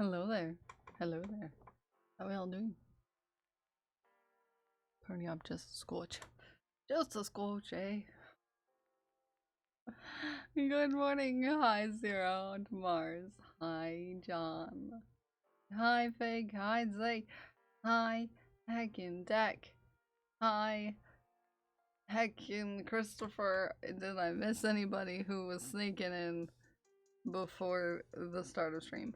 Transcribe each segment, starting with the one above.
Hello there. Hello there. How are y'all doing? Turning up just a scotch. Just a scotch, eh? Good morning. Hi, Zero and Mars. Hi, John. Hi, Fake. Hi, Zay. Hi, Heckin' Deck. Hi, Heckin' Christopher. Did I miss anybody who was sneaking in before the start of stream?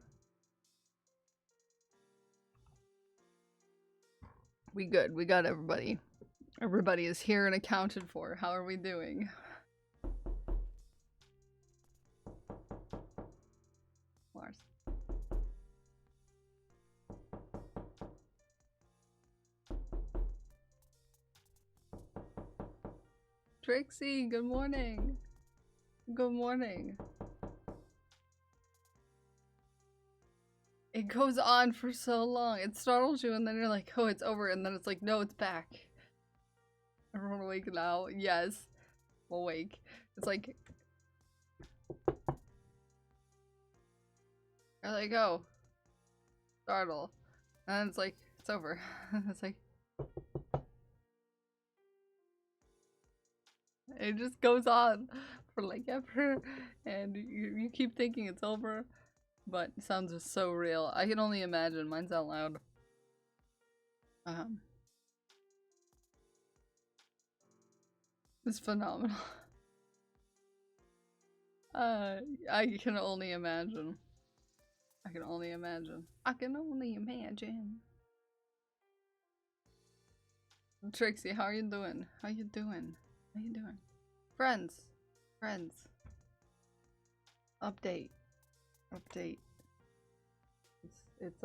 We good. We got everybody. Everybody is here and accounted for. How are we doing? Mars. Trixie, good morning. Good morning. It goes on for so long. It startles you and then you're like, oh, it's over. And then it's like, no, it's back. Everyone awake now? Yes. Awake. It's like, there they go. Startle. And then it's like, it's over. It's like, it just goes on for like ever. And you keep thinking it's over. But it sounds just so real. I can only imagine. Mine's out loud. It's phenomenal. I can only imagine. I can only imagine. I can only imagine. Trixie, how are you doing? How you doing? How you doing? Friends. Friends. Update. Update. It's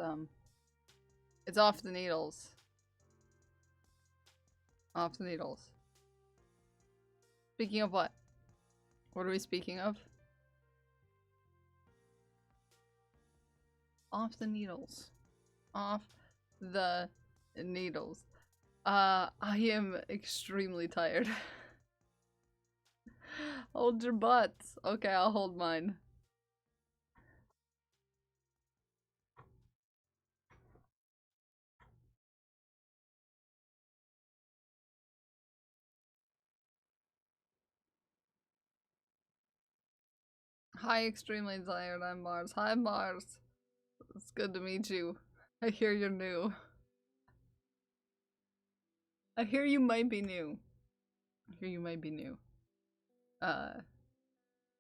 off the needles. Off the needles. Speaking of what? What are we speaking of? Off the needles. Off the needles. I am extremely tired. Hold your butts. Okay, I'll hold mine. Hi, extremely tired. I'm Mars. Hi, Mars. It's good to meet you. I hear you're new. I hear you might be new. I hear you might be new.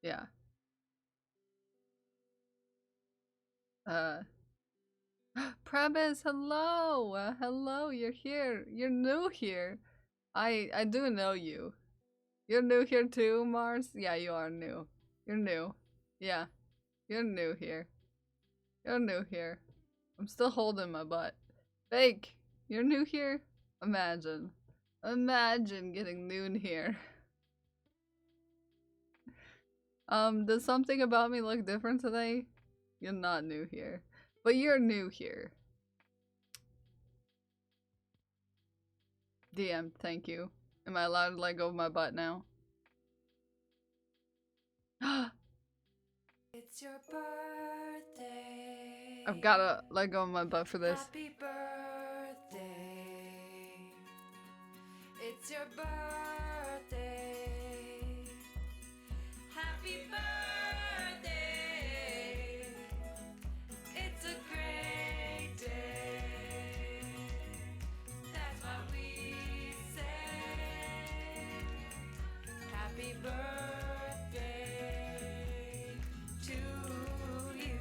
Yeah. Prebis, hello! Hello, you're here. You're new here. I do know you. You're new here too, Mars? Yeah, you are new. You're new. Yeah. You're new here. You're new here. I'm still holding my butt. Fake! You're new here? Imagine. Imagine getting noon here. Does something about me look different today? You're not new here. But you're new here. DM, thank you. Am I allowed to let go of my butt now? It's your birthday. I've gotta let go of my butt for this. Happy birthday. It's your birthday. Happy birthday. It's a great day. That's what we say. Happy birthday to you.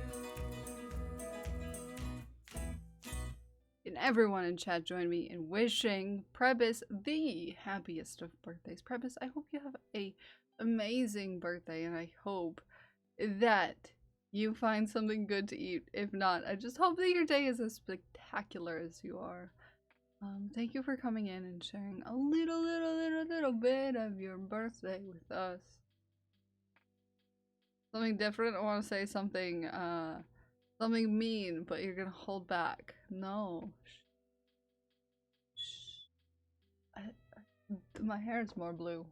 And everyone in chat join me in wishing Prebis the happiest of birthdays. Prebis, I hope you have a amazing birthday, and I hope that you find something good to eat. If not, I just hope that your day is as spectacular as you are. Thank you for coming in and sharing a little bit of your birthday with us. Something different? I want to say something, something mean, but you're gonna hold back. No. Shh. My hair is more blue.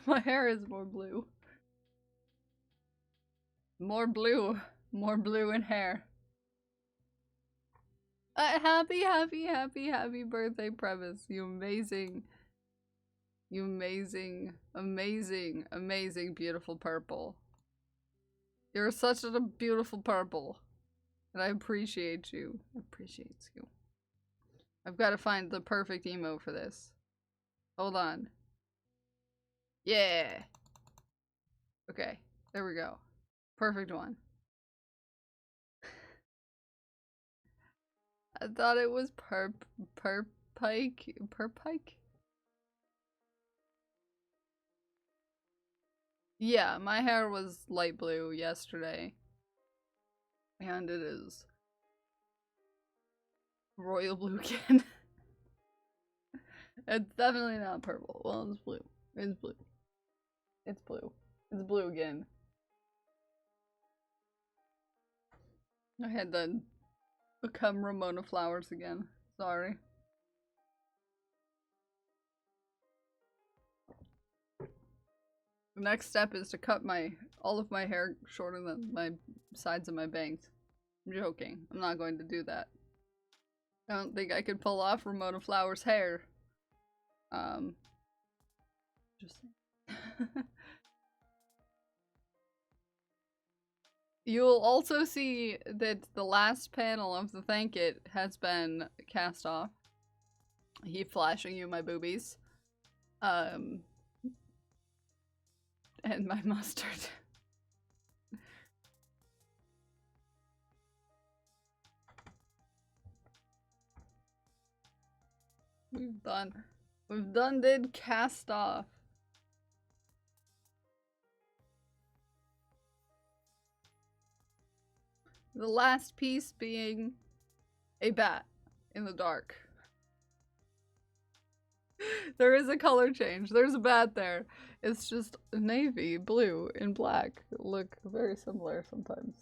My hair is more blue. More blue. More blue in hair. Happy, happy, happy, happy birthday, Previs. You amazing, amazing, beautiful purple. You're such a beautiful purple. And I appreciate you. Appreciates you. I've got to find the perfect emo for this. Hold on. Yeah. Okay, there we go. Perfect one. I thought it was perpike. Yeah, my hair was light blue yesterday. And it is royal blue again. It's definitely not purple. Well, it's blue. It's blue. It's blue. It's blue again. I had to become Ramona Flowers again. Sorry. The next step is to cut all of my hair shorter than my sides of my bangs. I'm joking. I'm not going to do that. I don't think I could pull off Ramona Flowers' hair. Just You'll also see that the last panel of the thank it has been cast off. I keep flashing you my boobies. And my mustard. We've done did cast off. The last piece being a bat in the dark. There is a color change. There's a bat there. It's just navy, blue, and black. Look very similar sometimes.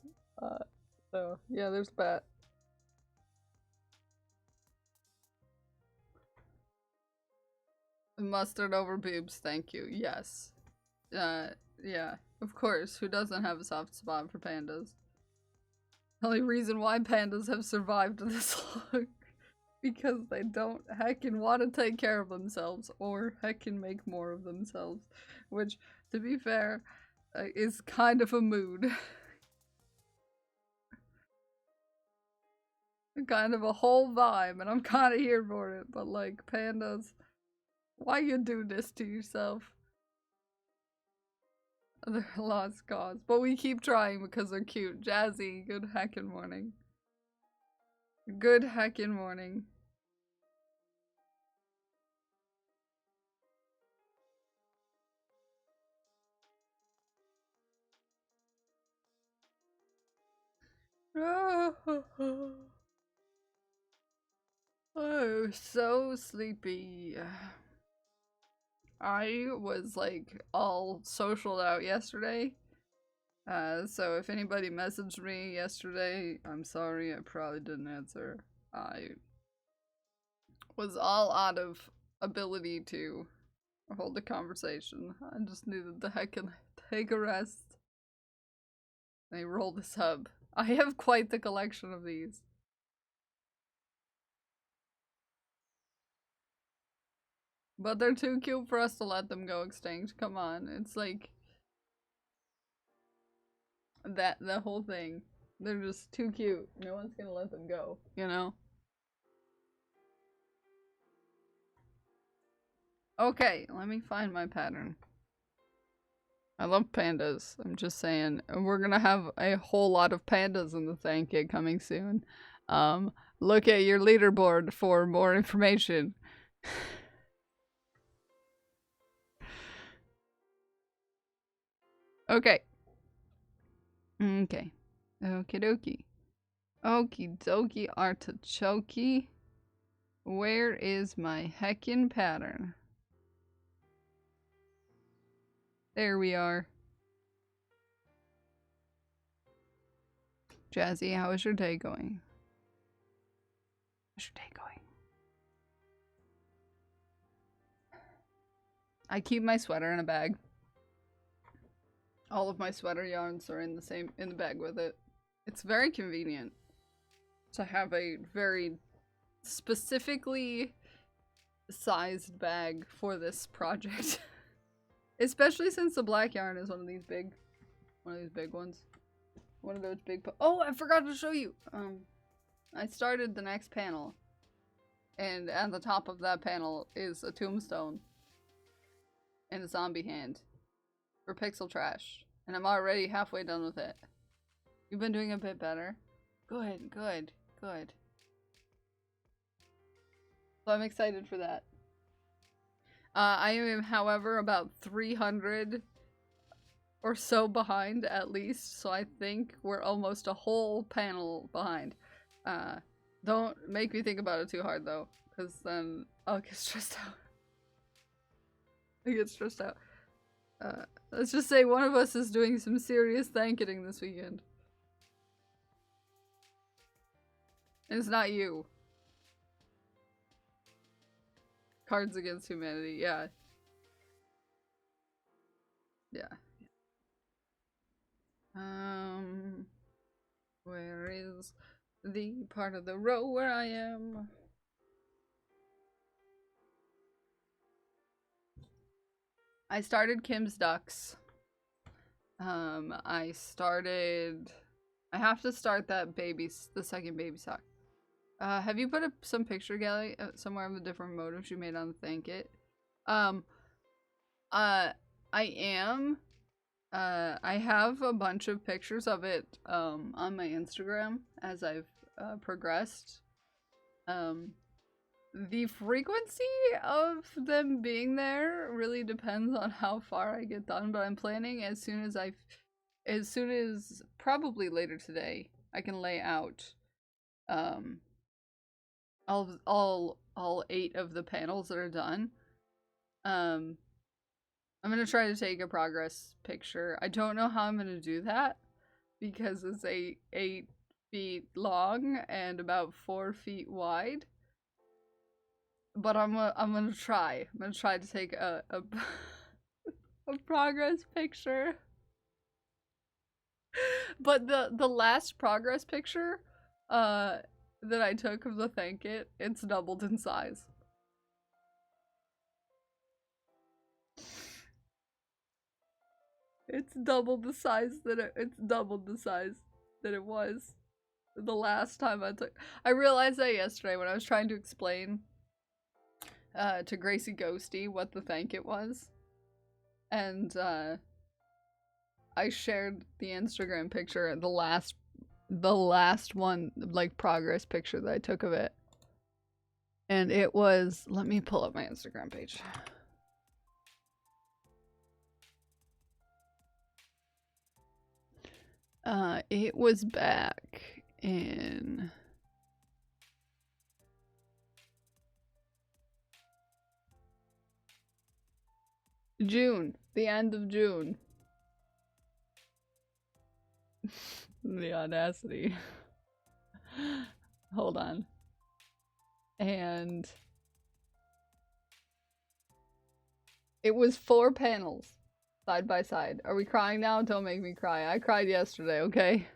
So yeah, there's a bat. Mustard over boobs, thank you. Yes. Yeah, of course. Who doesn't have a soft spot for pandas? The only reason why pandas have survived this long because they don't heckin' want to take care of themselves or heckin' make more of themselves, which, to be fair, is kind of a mood. Kind of a whole vibe, and I'm kind of here for it, but like, pandas, why you do this to yourself? They're a lost cause, but we keep trying because they're cute. Jazzy, good heckin' morning. Good heckin' morning. Oh, so sleepy. I was like all socialed out yesterday. So if anybody messaged me yesterday, I'm sorry, I probably didn't answer. I was all out of ability to hold a conversation. I just needed to heckin' take a rest. Let me roll this up. I have quite the collection of these. But they're too cute for us to let them go extinct. Come on, it's like the whole thing. They're just too cute. No one's gonna let them go, you know? Okay, let me find my pattern. I love pandas. I'm just saying. We're gonna have a whole lot of pandas in the thank it coming soon. Look at your leaderboard for more information. Okay. Okay. Okie dokie. Okie dokie artichoke. Where is my heckin' pattern? There we are. Jazzy, how is your day going? How's your day going? I keep my sweater in a bag. All of my sweater yarns are in the bag with it. It's very convenient to have a very specifically sized bag for this project. Especially since the black yarn is one of these big ones. One of those big oh, I forgot to show you! I started the next panel. And at the top of that panel is a tombstone. And a zombie hand. For pixel trash. And I'm already halfway done with it. You've been doing a bit better. Good, good, good. So I'm excited for that. I am, however, about 300 or so behind at least, so I think we're almost a whole panel behind. Don't make me think about it too hard though, because then I'll get stressed out. I get stressed out. Let's just say one of us is doing some serious thanking this weekend. And it's not you. Cards Against Humanity, yeah. Yeah. Where is the part of the row where I am? I started Kim's Ducks. I have to start that the second baby sock. Have you put up some picture gallery somewhere of the different motifs you made on the Thank It? I am. I have a bunch of pictures of it, on my Instagram as I've, progressed. The frequency of them being there really depends on how far I get done, but I'm planning as soon as probably later today, I can lay out, all 8 of the panels that are done. I'm gonna try to take a progress picture. I don't know how I'm gonna do that because it's 8 feet long and about 4 feet wide. But I'm gonna try. I'm gonna try to take a a progress picture. But the last progress picture that I took of the Thank It, it's doubled in size. It's doubled the size that it was the last time I took. I realized that yesterday when I was trying to explain to Gracie Ghosty what the Thank It was. And I shared the Instagram picture, the last one, like, progress picture that I took of it. And it was, let me pull up my Instagram page. It was back in June, the end of June. The audacity. Hold on. And it was 4 panels side by side. Are we crying now? Don't make me cry. I cried yesterday, okay?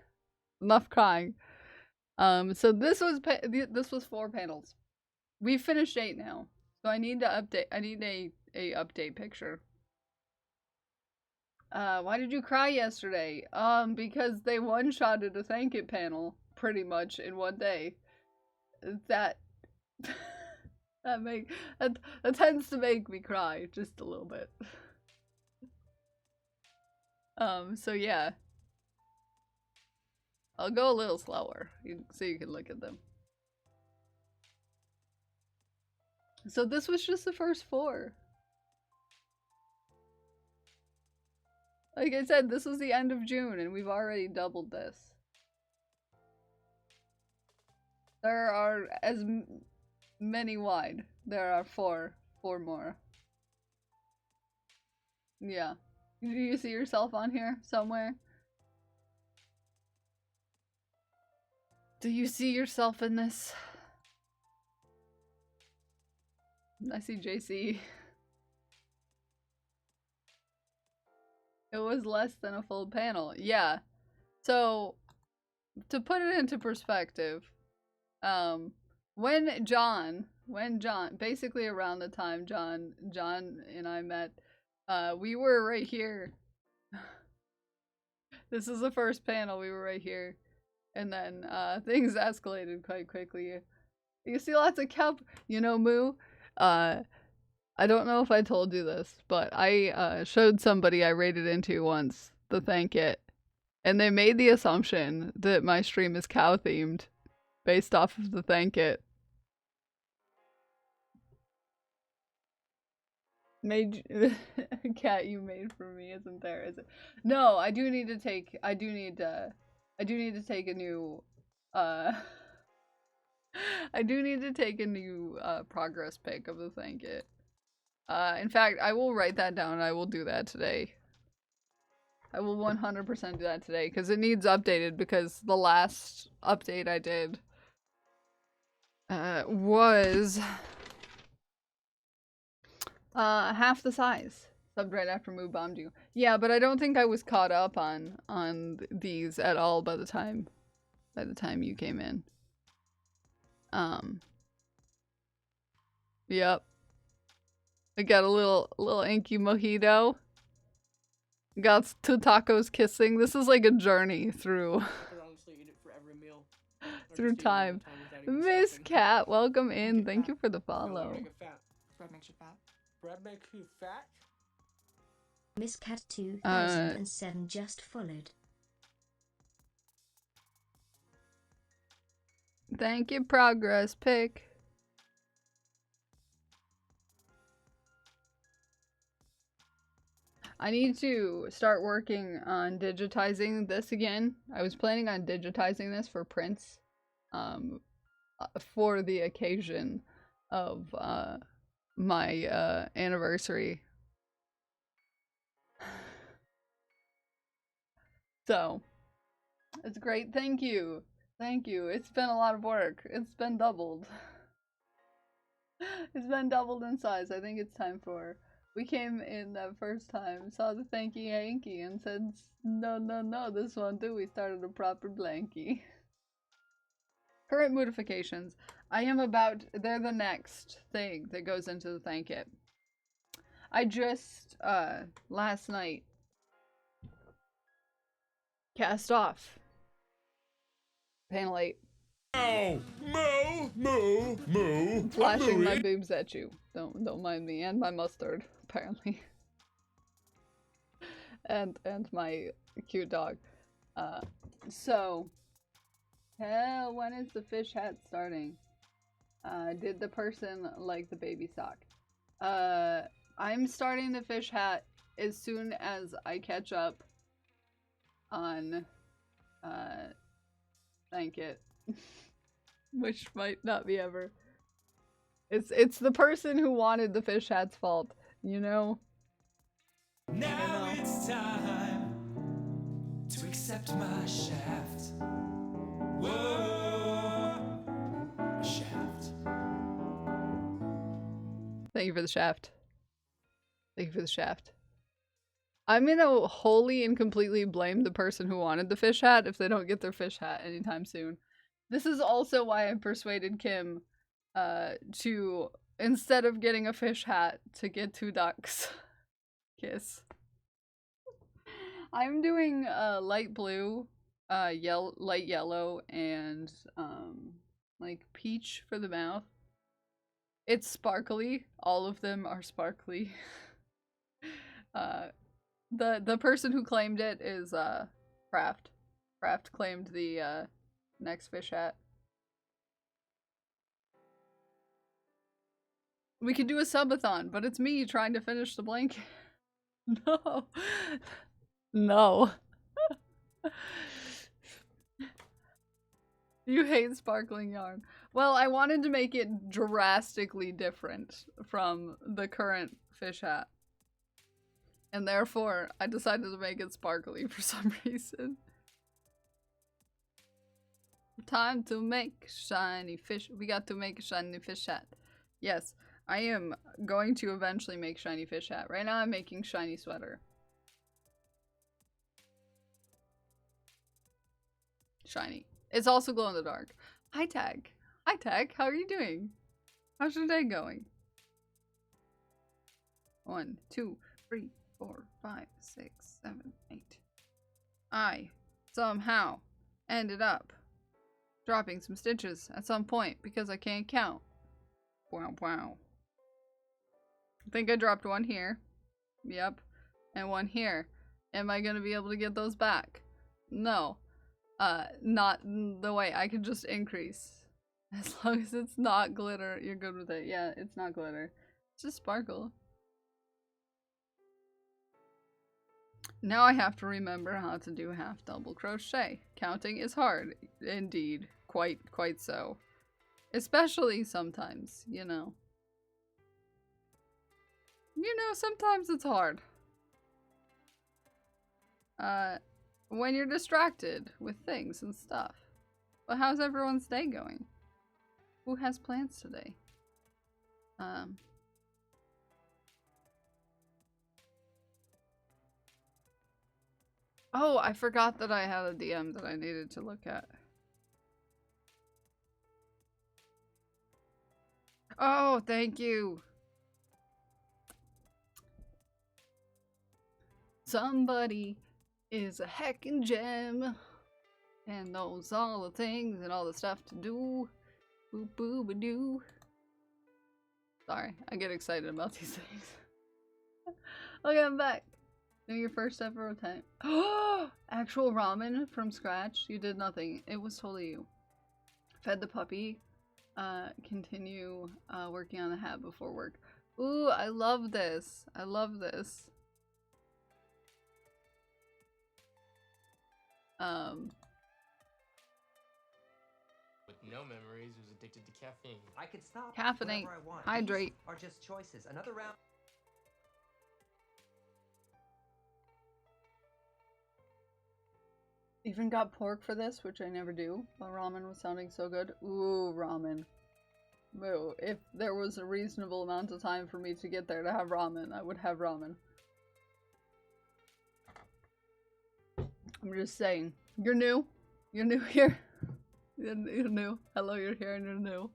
Enough crying. So this was 4 panels. We finished 8 now. So I need to update. I need a update picture. Why did you cry yesterday? Because they one-shotted a Thank It panel pretty much in one day. That tends to make me cry just a little bit. So yeah. I'll go a little slower so you can look at them. So this was just the first 4. Like I said, this was the end of June and we've already doubled this. There are as many wide. There are 4 more. Yeah. Do you see yourself on here somewhere? Do you see yourself in this? I see JC. It was less than a full panel. Yeah. So, to put it into perspective, when John, basically around the time John and I met, we were right here. This is the first panel. We were right here, and then things escalated quite quickly. You see lots of kelp. You know, Moo. I don't know if I told you this, but I showed somebody I raided into once the thank it, and they made the assumption that my stream is cow themed based off of the thank it. Made cat you made for me, isn't there? Is it? No, I do need to take a new I do need to take a new progress pic of the thank it. In fact, I will write that down and I will do that today. I will 100% do that today because it needs updated, because the last update I did was half the size. Subbed right after Moo bombed you. Yeah, but I don't think I was caught up on these at all by the time you came in. Yep. I got a little inky mojito. Got 2 tacos kissing. This is like a journey through honestly eat it for every meal. through time. Miss Cat, welcome in. Thank you for the follow. Bread makes you fat. Bread makes you fat? Miss Cat 2007 just followed. Thank you, progress pick. I need to start working on digitizing this again. I was planning on digitizing this for prints, for the occasion of my anniversary. So, it's great. Thank you. Thank you. It's been a lot of work. It's been doubled. It's been doubled in size. I think it's time for... We came in that first time, saw the thanky hanky, and said, no, this won't do. We started a proper blankie. Current modifications. They're the next thing that goes into the thank it. I just, last night, cast off panel 8. Moo. Flashing my boobs at you. Don't mind me, and my mustard, apparently. and my cute dog. So, hell, when is the fish hat starting? Did the person like the baby sock? I'm starting the fish hat as soon as I catch up on thank it. Which might not be ever. It's the person who wanted the fish hat's fault, you know? Now it's time to accept my shaft. Whoa, my shaft. Thank you for the shaft. Thank you for the shaft. I'm gonna wholly and completely blame the person who wanted the fish hat if they don't get their fish hat anytime soon. This is also why I persuaded Kim to, instead of getting a fish hat, to get 2 ducks. Kiss. I'm doing light blue, light yellow, and like peach for the mouth. It's sparkly. All of them are sparkly. The person who claimed it is Craft. Craft claimed the next fish hat. We could do a subathon, but it's me trying to finish the blanket. No. No. You hate sparkling yarn. Well, I wanted to make it drastically different from the current fish hat. And therefore, I decided to make it sparkly for some reason. Time to make shiny fish. We got to make a shiny fish hat. Yes, I am going to eventually make shiny fish hat. Right now I'm making shiny sweater. shiny. It's also glow in the dark. Hi, Tag. Hi, Tag. How are you doing? How's your day going? 1, 2, 3, 4, 5, 6, 7, 8. I somehow ended up dropping some stitches at some point because I can't count. Wow, wow. I think I dropped one here. Yep. And one here. Am I gonna be able to get those back? No. Not the way. I can just increase. As long as it's not glitter, you're good with it. Yeah, it's not glitter. It's just sparkle. Now I have to remember how to do half double crochet. Counting is hard. Indeed. Quite so. Especially sometimes, you know. You know, sometimes it's hard. When you're distracted with things and stuff. But how's everyone's day going? Who has plans today? Oh, I forgot that I had a DM that I needed to look at. Oh, thank you. Somebody is a heckin' gem and knows all the things and all the stuff to do. Boop boop a doo. Sorry, I get excited about these things. Okay, I'm back. Doing your first ever attempt. Oh, actual ramen from scratch. You did nothing. It was totally you. Fed the puppy. Continue working on the hat before work. Ooh, I love this. I love this. With no memories, who's addicted to caffeine. I could stop. Caffeinate. Whatever I want. Hydrate. These are just choices. Another round. Even got pork for this, which I never do. But ramen was sounding so good. Ooh, ramen. Boo. If there was a reasonable amount of time for me to get there to have ramen, I would have ramen. I'm just saying. You're new. You're new here. You're new. Hello, you're here and you're new.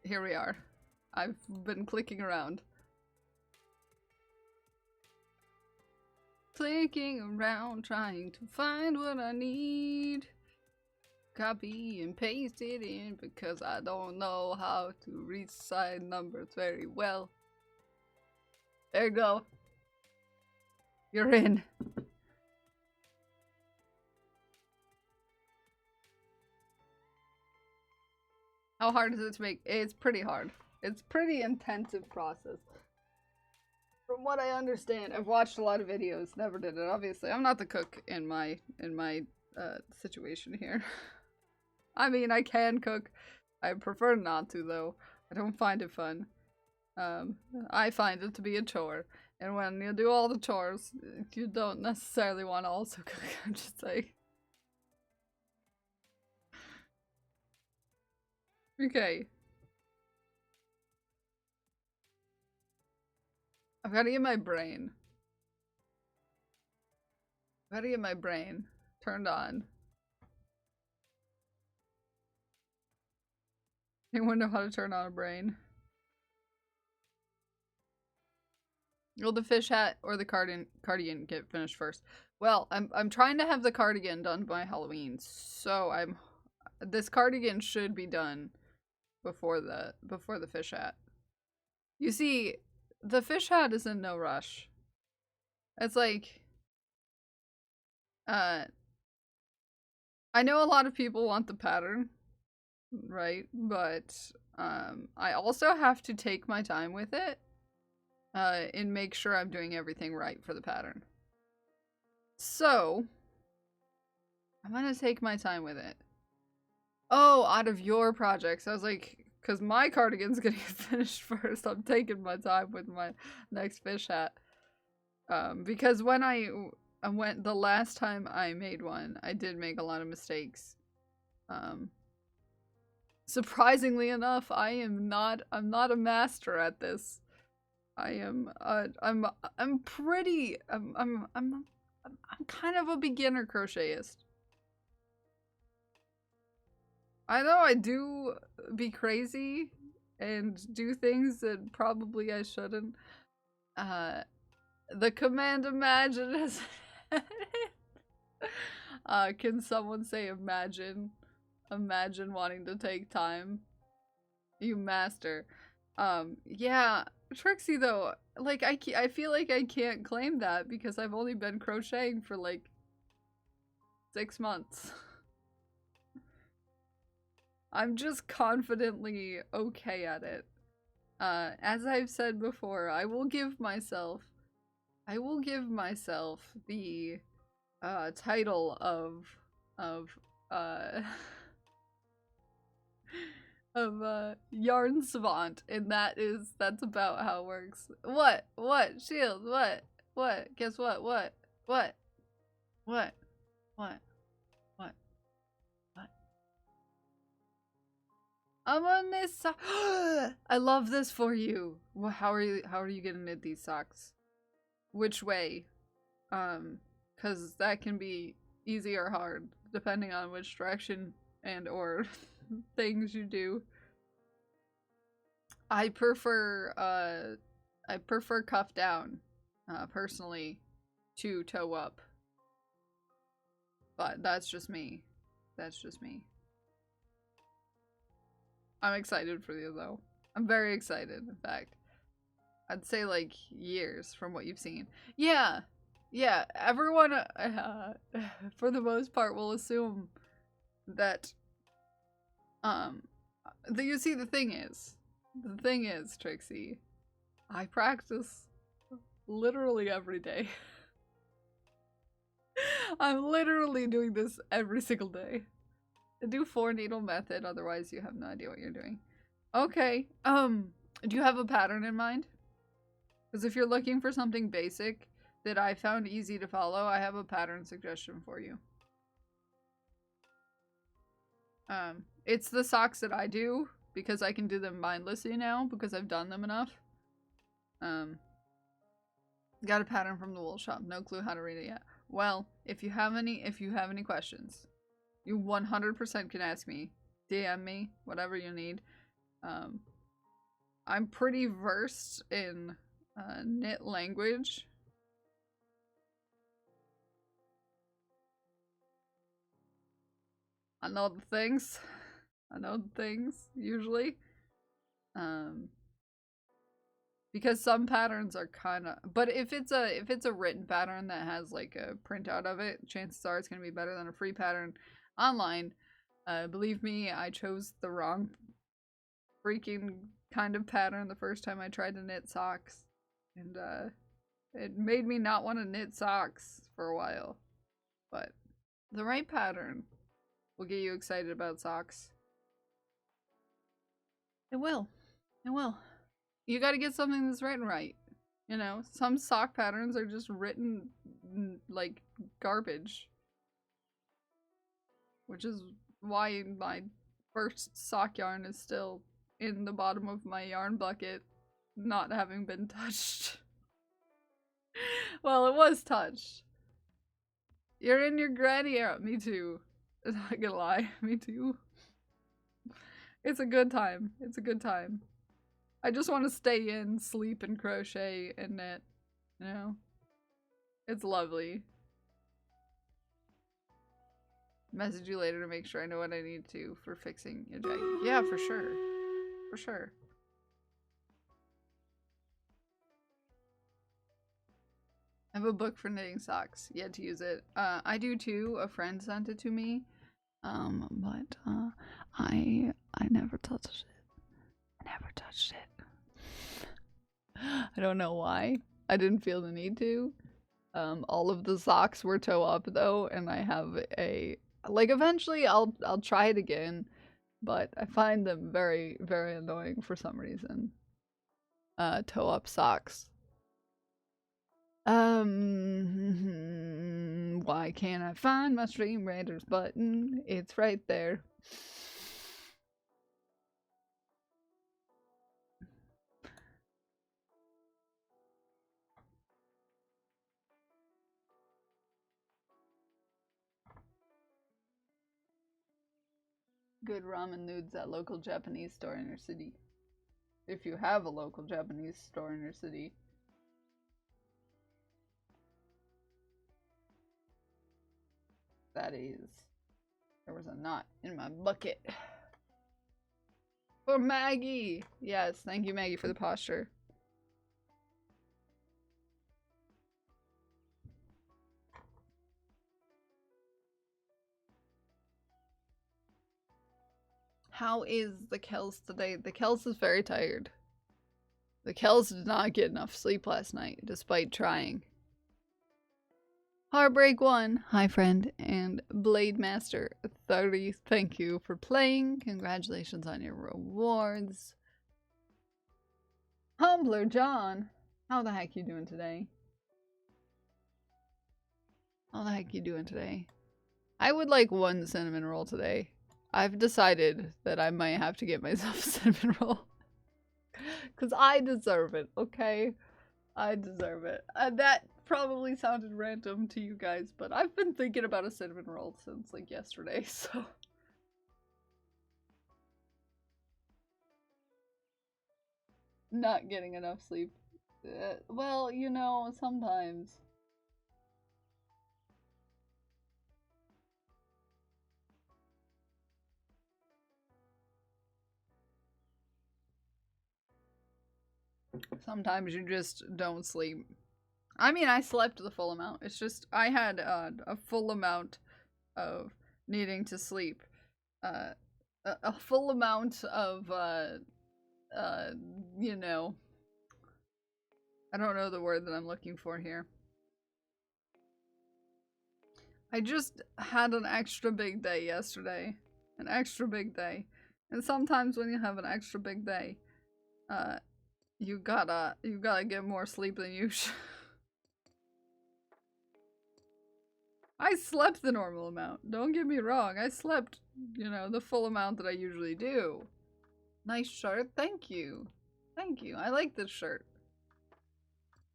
Here we are. I've been clicking around. Clicking around, trying to find what I need. Copy and paste it in because I don't know how to read side numbers very well. There you go. You're in. How hard is it to make? It's pretty hard. It's pretty intensive process. From what I understand, I've watched a lot of videos, never did it, obviously. I'm not the cook in my situation here. I mean, I can cook. I prefer not to, though. I don't find it fun. I find it to be a chore. And when you do all the chores, you don't necessarily want to also cook, I'm just saying. Okay. I've got to get my brain. I've got to get my brain turned on. Anyone know how to turn on a brain? Will the fish hat or the cardigan get finished first? Well, I'm trying to have the cardigan done by Halloween, so this cardigan should be done before the fish hat. You see, the fish hat is in no rush. It's like, I know a lot of people want the pattern, right? But I also have to take my time with it and make sure I'm doing everything right for the pattern. So I'm gonna take my time with it. Oh, out of your projects. I was like, because my cardigan's gonna get finished first. I'm taking my time with my next fish hat. Because when the last time I made one, I did make a lot of mistakes. Surprisingly enough, I'm not a master at this. I'm I'm kind of a beginner crochetist. I know I do be crazy and do things that probably I shouldn't. The command imagine is can someone say imagine? Imagine wanting to take time. You master. Yeah, Trixie though, like I feel like I can't claim that because I've only been crocheting for like 6 months. I'm just confidently okay at it. As I've said before, I will give myself the title of uh yarn savant, and that's about how it works. What Shield, what guess what what what what what what I'm on this I love this for you. Well, how are you gonna knit these socks? Which way? Because that can be easy or hard depending on which direction and or things you do. I prefer cuff down, personally, to toe up. But that's just me. That's just me. I'm excited for you though. I'm very excited, in fact. I'd say like years from what you've seen. Yeah. Yeah, everyone for the most part will assume that you see the thing is, Trixie, I practice literally every day. I'm literally doing this every single day. Do 4-needle method, otherwise you have no idea what you're doing. Okay, do you have a pattern in mind? Because if you're looking for something basic that I found easy to follow, I have a pattern suggestion for you. It's the socks that I do, because I can do them mindlessly now, because I've done them enough. Got a pattern from the wool shop, no clue how to read it yet. Well, if you have any questions, you 100% can ask me. DM me, whatever you need. I'm pretty versed in knit language. I know the things. Usually. Because some patterns are kind of, but if it's a written pattern that has like a printout of it, chances are it's going to be better than a free pattern online. Believe me, I chose the wrong freaking kind of pattern the first time I tried to knit socks, and it made me not want to knit socks for a while. But the right pattern will get you excited about socks. It will. You gotta get something that's written right. You know, some sock patterns are just written like garbage. Which is why my first sock yarn is still in the bottom of my yarn bucket, not having been touched. Well, it was touched. You're in your granny era. Me too. I'm not gonna lie. Me too. It's a good time. I just want to stay in, sleep, and crochet and knit. You know? It's lovely. Message you later to make sure I know what I need to for fixing your jacket. Yeah, for sure. For sure. I have a book for knitting socks. Yet to use it. I do too. A friend sent it to me. But I never touched it. I don't know why. I didn't feel the need to. All of the socks were toe up though, and I have a like eventually I'll try it again, but I find them very, very annoying for some reason. Toe up socks. Why can't I find my Stream Raiders button? It's right there. good ramen nudes at local Japanese store in your city. If you have a local Japanese store in your city. That is. There was a knot in my bucket. For Maggie! Yes, thank you, Maggie, for the posture. How is the Kels today? The Kels is very tired. The Kels did not get enough sleep last night, despite trying. Heartbreak 1, hi friend, and Blade Master 30, thank you for playing. Congratulations on your rewards. Humbler John, how the heck you doing today? How the heck you doing today? I would like 1 cinnamon roll today. I've decided that I might have to get myself a cinnamon roll. Because I deserve it, okay? I deserve it. That probably sounded random to you guys, but I've been thinking about a cinnamon roll since, like, yesterday, so... Not getting enough sleep. Well, you know, sometimes... Sometimes you just don't sleep. I mean, I slept the full amount. It's just, I had a full amount of needing to sleep. A full amount of, you know, I don't know the word that I'm looking for here. I just had an extra big day yesterday. An extra big day. And sometimes when you have an extra big day, you gotta get more sleep than you should. I slept the normal amount. Don't get me wrong. I slept, you know, the full amount that I usually do. Nice shirt. Thank you. Thank you. I like this shirt.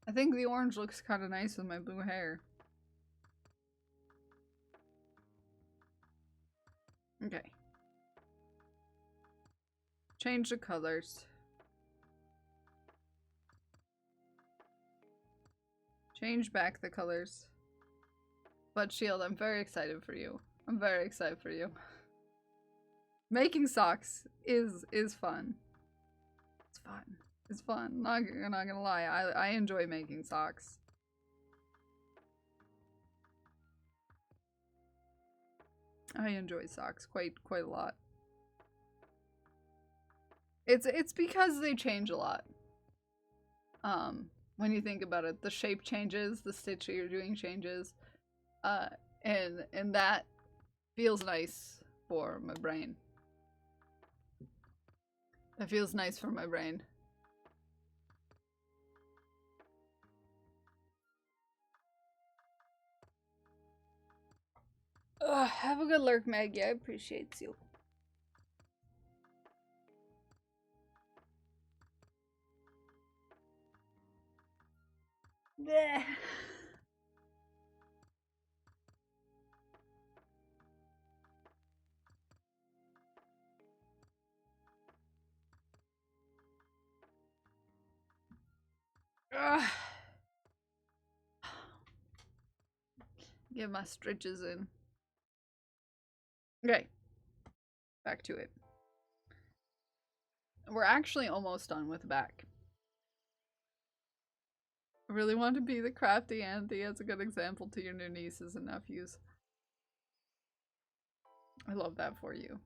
I think the orange looks kind of nice with my blue hair. Okay. Change the colors. Change back the colors. But Shield, I'm very excited for you. I'm very excited for you. Making socks is fun. It's fun. It's fun. Not gonna lie. I enjoy making socks. I enjoy socks quite a lot. It's because they change a lot. When you think about it, the shape changes, the stitch that you're doing changes. And that feels nice for my brain. That feels nice for my brain. Have a good lurk, Maggie. I appreciate you. Bleh. Get my stretches in. Okay. Back to it. We're actually almost done with the back. I really want to be the crafty auntie as a good example to your new nieces and nephews. I love that for you.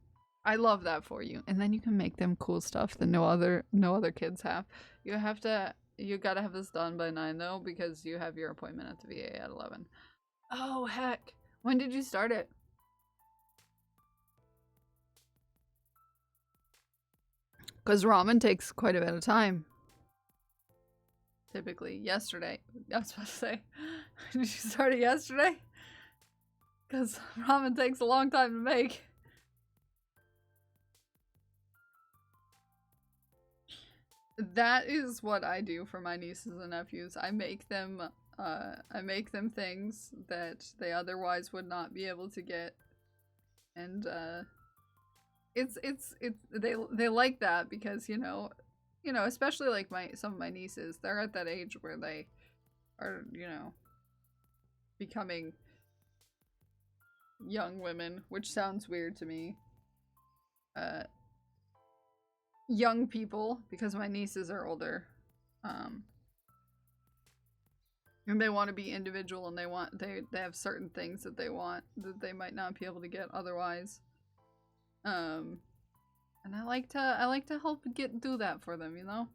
I love that for you. And then you can make them cool stuff that no other kids have. You gotta have this done by 9 though, because you have your appointment at the VA at 11. Oh heck. When did you start it? Because ramen takes quite a bit of time. Typically. Yesterday. I was about to say. Did you start it yesterday? Because ramen takes a long time to make. That is what I do for my nieces and nephews. I make them things that they otherwise would not be able to get. And they like that because especially like some of my nieces, they're at that age where they are becoming young women, which sounds weird to me. Young people, because my nieces are older, and they want to be individual, and they have certain things that they want that they might not be able to get otherwise. And I like to help do that for them, you know?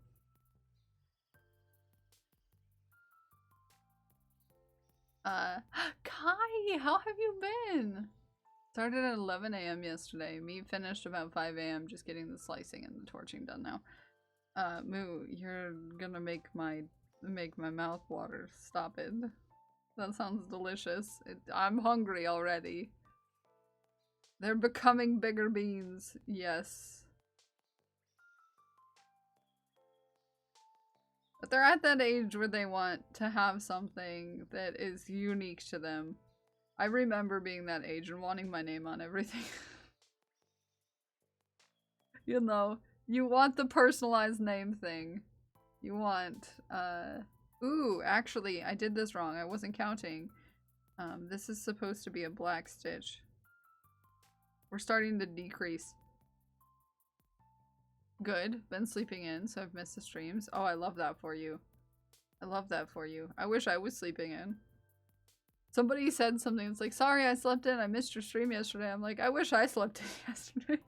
Kai, how have you been? Started at 11 a.m. yesterday. Me finished about 5 a.m. just getting the slicing and the torching done now. Moo, you're gonna make my mouth water. Stop it. That sounds delicious. I'm hungry already. They're becoming bigger beans. Yes. But they're at that age where they want to have something that is unique to them. I remember being that age and wanting my name on everything. You know, you want the personalized name thing. You want, ooh, actually, I did this wrong. I wasn't counting. This is supposed to be a black stitch. We're starting to decrease. Good. Been sleeping in, so I've missed the streams. Oh, I love that for you. I love that for you. I wish I was sleeping in. Somebody said something. It's like, sorry I slept in. I missed your stream yesterday. I'm like, I wish I slept in yesterday.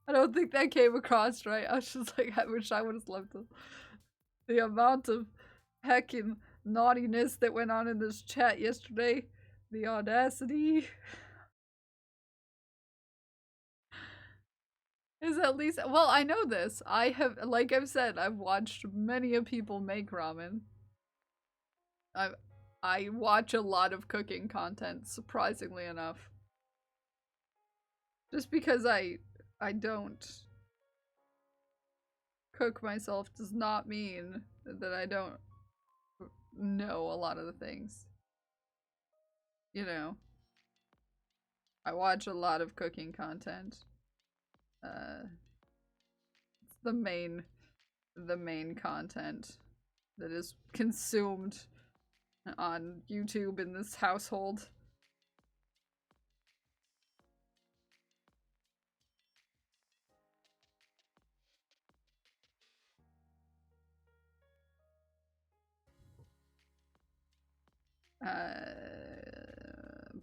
I don't think that came across right. I was just like, I wish I would have slept in. The amount of heckin' naughtiness that went on in this chat yesterday. The audacity. Is at least, well, I know this. I have, like I've said, I've watched many of people make ramen. I watch a lot of cooking content, surprisingly enough. Just because I don't cook myself does not mean that I don't know a lot of the things. You know. I watch a lot of cooking content. It's the main content that is consumed on YouTube in this household.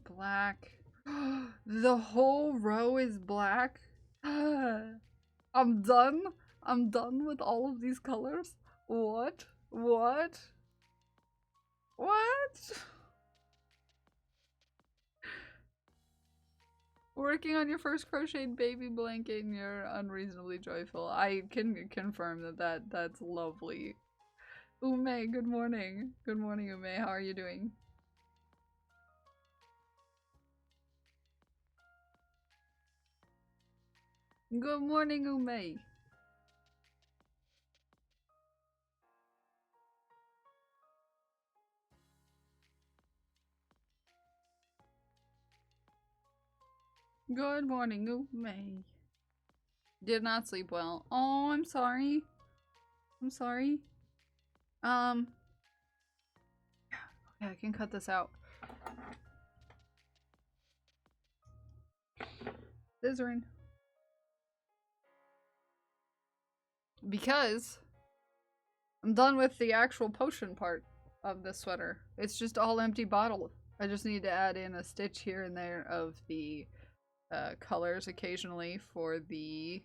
Black. The whole row is black. I'm done. I'm done with all of these colors. What? What? What? Working on your first crocheted baby blanket and you're unreasonably joyful. I can confirm that's lovely. Ume, good morning. Good morning, Ume. How are you doing? Good morning, Ume. Good morning, Ume. Did not sleep well. Oh, I'm sorry. I'm sorry. Okay, I can cut this out. Scissoring. Because I'm done with the actual potion part of the sweater. It's just all empty bottle. I just need to add in a stitch here and there of the colors occasionally for the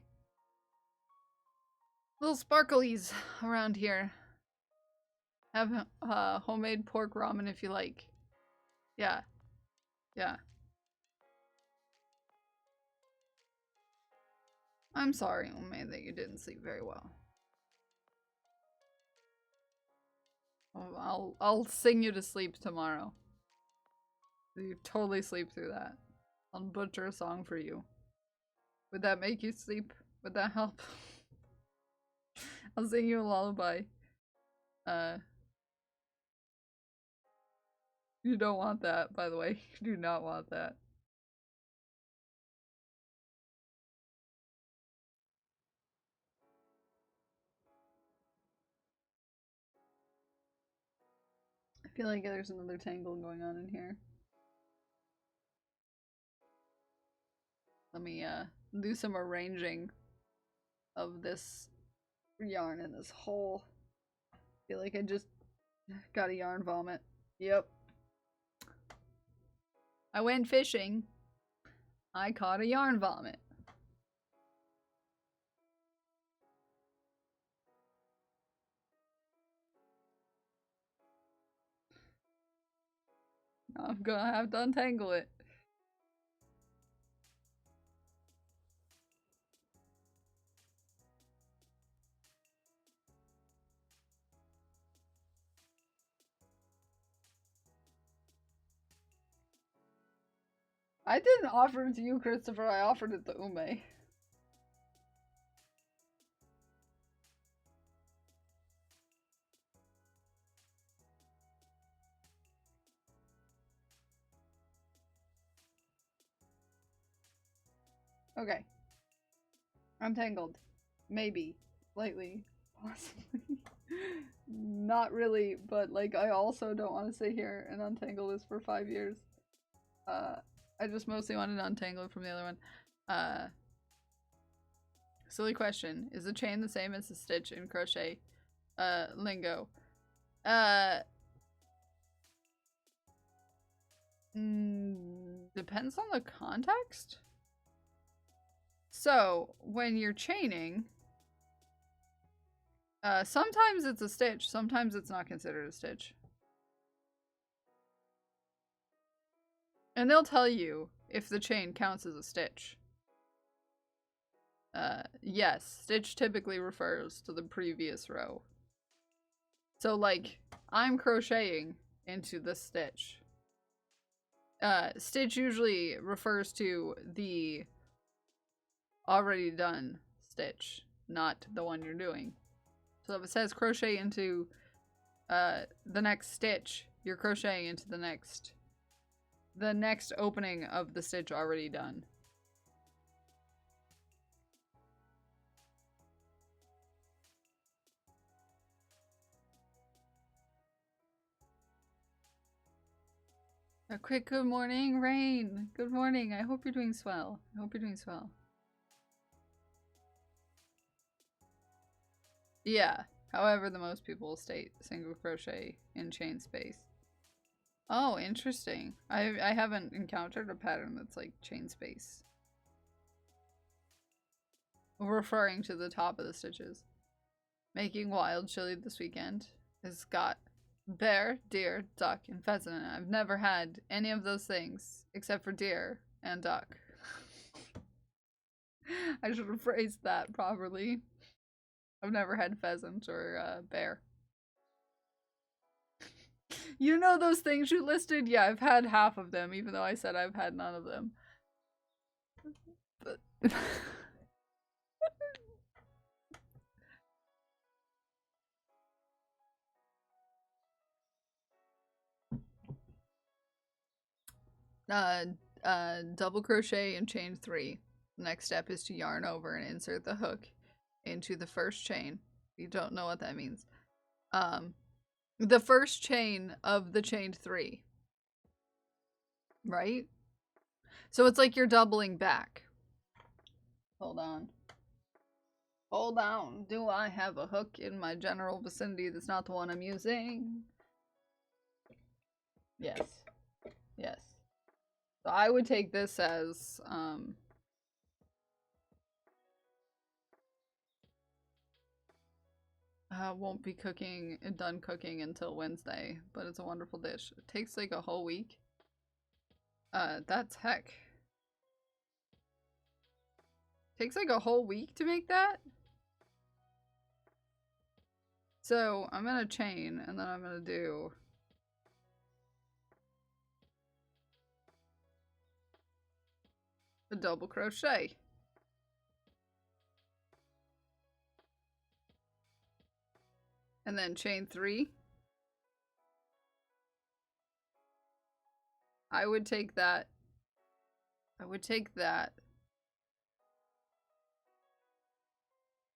little sparklies around here. Have homemade pork ramen if you like. Yeah. Yeah. I'm sorry, Ume, that you didn't sleep very well. I'll sing you to sleep tomorrow. You totally sleep through that. I'll butcher a song for you. Would that make you sleep? Would that help? I'll sing you a lullaby. You don't want that, by the way. You do not want that. feel like there's another tangle going on in here. Let me do some arranging of this yarn in this hole. Feel like I just got a yarn vomit. Yep. I went fishing. I caught a yarn vomit. I'm gonna have to untangle it. I didn't offer it to you, Christopher. I offered it to Ume. Okay. Untangled. Maybe. Slightly. Possibly. Not really, but like I also don't want to sit here and untangle this for 5 years. I just mostly wanted to untangle it from the other one. Silly question. Is the chain the same as the stitch in crochet lingo? Depends on the context. So, when you're chaining, sometimes it's a stitch, sometimes it's not considered a stitch. And they'll tell you if the chain counts as a stitch. Yes, stitch typically refers to the previous row. So, like, I'm crocheting into this stitch. Stitch usually refers to the already done stitch, not the one you're doing. So if it says crochet into the next stitch, you're crocheting into the next opening of the stitch already done. A quick good morning, Rain. Good morning. I hope you're doing swell. I hope you're doing swell. Yeah. However, the most people state single crochet in chain space. Oh, interesting. I haven't encountered a pattern that's like chain space. Referring to the top of the stitches. Making wild chili this weekend has got bear, deer, duck, and pheasant in it. I've never had any of those things except for deer and duck. I should have phrased that properly. I've never had pheasant or bear. You know those things you listed? Yeah, I've had half of them, even though I said I've had none of them. But double crochet and chain 3. Next step is to yarn over and insert the hook into the first chain. If you don't know what that means. The first chain of the chain 3. Right? So it's like you're doubling back. Hold on. Hold on. Do I have a hook in my general vicinity that's not the one I'm using? Yes. Yes. So I would take this as, won't be done cooking until Wednesday, but it's a wonderful dish. It takes like a whole week. That's heck. Takes like a whole week to make that? So I'm gonna chain and then I'm gonna do a double crochet. And then chain 3. I would take that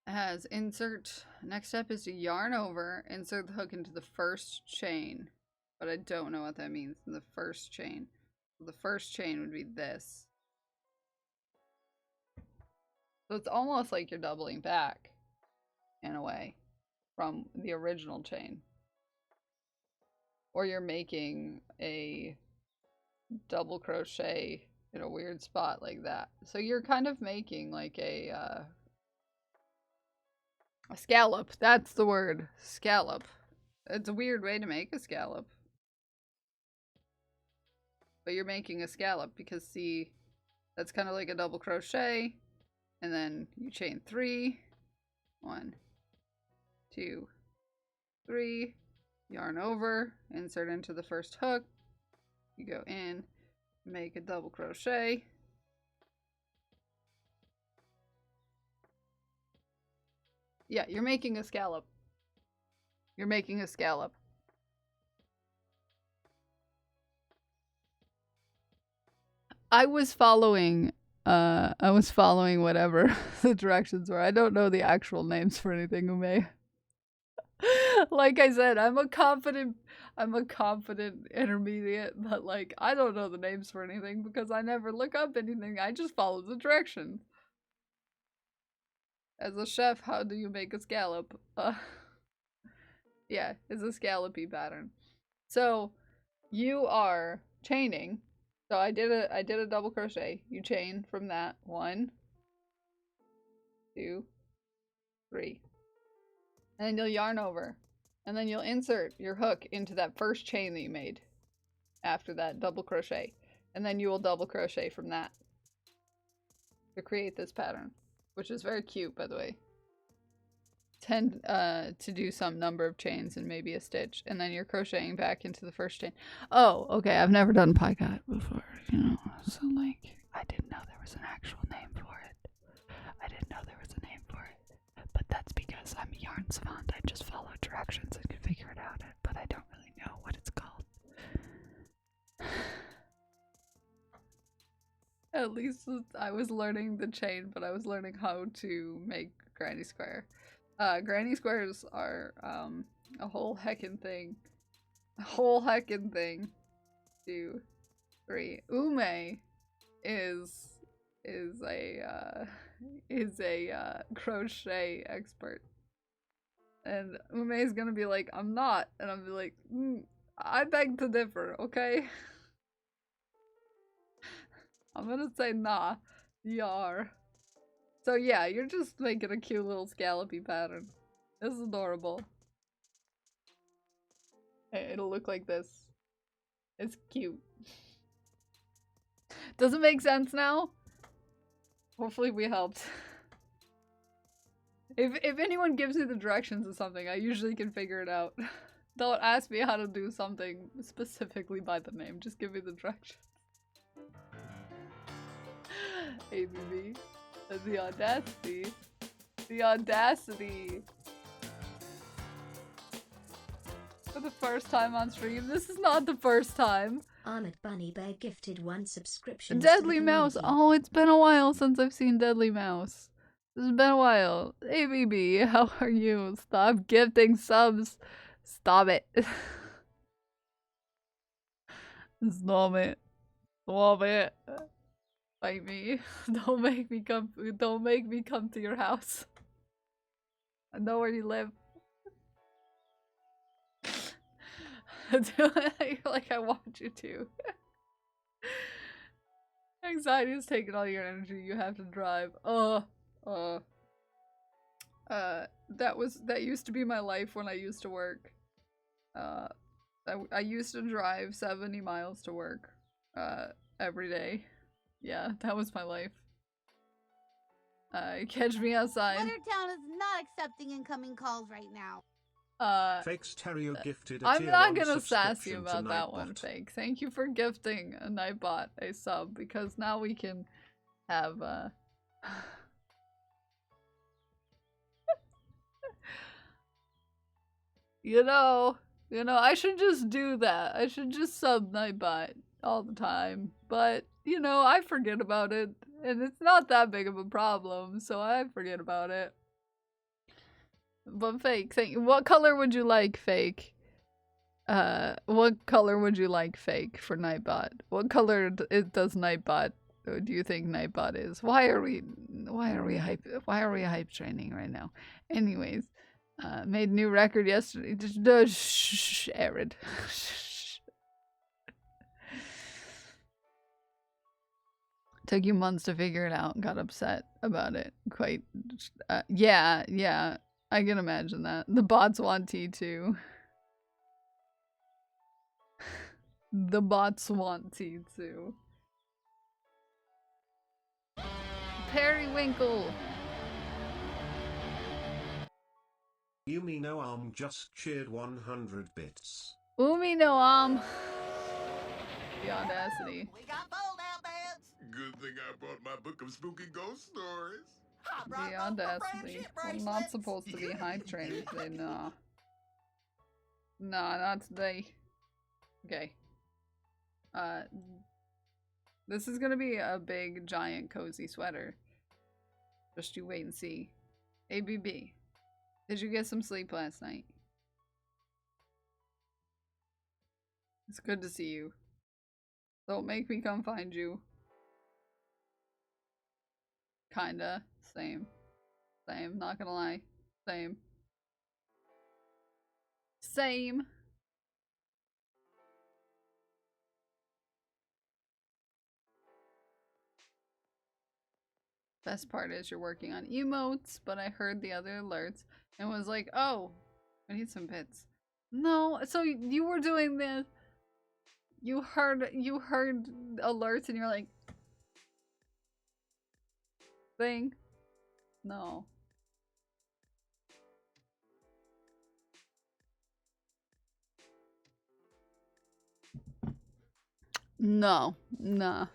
as insert. Next step is to yarn over, insert the hook into the first chain but I don't know what that means in the first chain. So the first chain would be this. So it's almost like you're doubling back, in a way, from the original chain. Or you're making a double crochet in a weird spot like that. So you're kind of making like a scallop. That's the word. Scallop. It's a weird way to make a scallop. But you're making a scallop because, see, that's kind of like a double crochet. And then you chain 3. 1, 2, 3. Yarn over. Insert into the first hook. You go in. Make a double crochet. Yeah, you're making a scallop. You're making a scallop. I was following whatever the directions were. I don't know the actual names for anything, Ume. Like I said, I'm a confident intermediate, but like I don't know the names for anything because I never look up anything. I just follow the directions. As a chef, how do you make a scallop? Yeah, it's a scallopy pattern. So you are chaining. So I did a double crochet. You chain from that. 1, 2, 3. And then you'll yarn over. And then you'll insert your hook into that first chain that you made after that double crochet. And then you will double crochet from that to create this pattern, which is very cute, by the way. Tend to do some number of chains and maybe a stitch, and then you're crocheting back into the first chain. Oh, okay, I've never done picot before, you know, so like, I didn't know there was an actual name for it. But that's because I'm a yarn savant. I just follow directions and can figure it out, but I don't really know what it's called. At least I was learning the chain, but I was learning how to make granny square. Granny squares are a whole heckin' thing. 2, 3. Ume is a crochet expert, and Ume is gonna be like, I'm not, and I'll be like, I beg to differ, okay? I'm gonna say nah, yar. So yeah, you're just making a cute little scallopy pattern. This is adorable. It'll look like this. It's cute. Does it make sense now? Hopefully we helped. If anyone gives me the directions of something, I usually can figure it out. Don't ask me how to do something specifically by the name. Just give me the directions. ABB. The audacity. The audacity. For the first time on stream. This is not the first time. Ahmed Bunny Bear gifted 1 subscription. Deadly Mouse. Oh, it's been a while since I've seen Deadly Mouse. It's been a while. ABB, how are you? Stop gifting subs. Stop it. Stop it. Stop it. Fight me. Don't make me come to your house. I know where you live. Like I want you to. Anxiety is taking all your energy. You have to drive. That used to be my life when I used to work. I used to drive 70 miles to work every day. Yeah, that was my life. Catch me outside. Lettertown is not accepting incoming calls right now. Fakes Terrio gifted a I'm tier not 1 gonna sass you subscription about to that one, Nightbot. Fake. Thank you for gifting a Nightbot a sub, because now we can have you know, I should just do that. I should just sub Nightbot all the time. But, you know, I forget about it. And it's not that big of a problem, so I forget about it. But Fake, thank you. What color would you like, Fake? What color would you like fake for Nightbot? What color does Nightbot do you think Nightbot is? Why are we hype training right now? Anyways, made new record yesterday. Just shh, Arid. Took you months to figure it out. Got upset about it. Quite. Yeah. I can imagine that. The bots want tea too. The bots want tea too. Periwinkle. Yumi no arm just cheered 100 bits. Umi no the audacity. We got fold-out beds. Good thing I brought my book of spooky ghost stories. The audacity. I'm not supposed to be hype training today, nah. Nah, not today. Okay. This is gonna be a big, giant, cozy sweater. Just you wait and see. ABB. Did you get some sleep last night? It's good to see you. Don't make me come find you. Kinda. Same. Same. Not gonna lie. Same. Same. Best part is you're working on emotes, but I heard the other alerts and was like, oh, I need some bits. No, so you were doing this. You heard alerts and you're like, thing. No. No. Nah.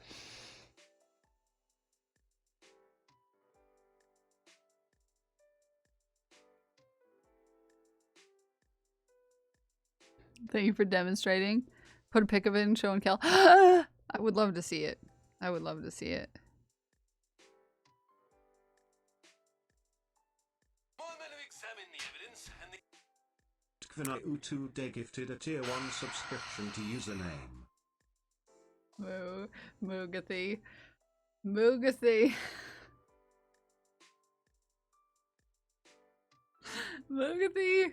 Thank you for demonstrating. Put a pic of it and show and kill. I would love to see it. I would love to see it. Kvina Utu de gifted a tier 1 subscription to username. Moogathy. Moogathy. Moogathy.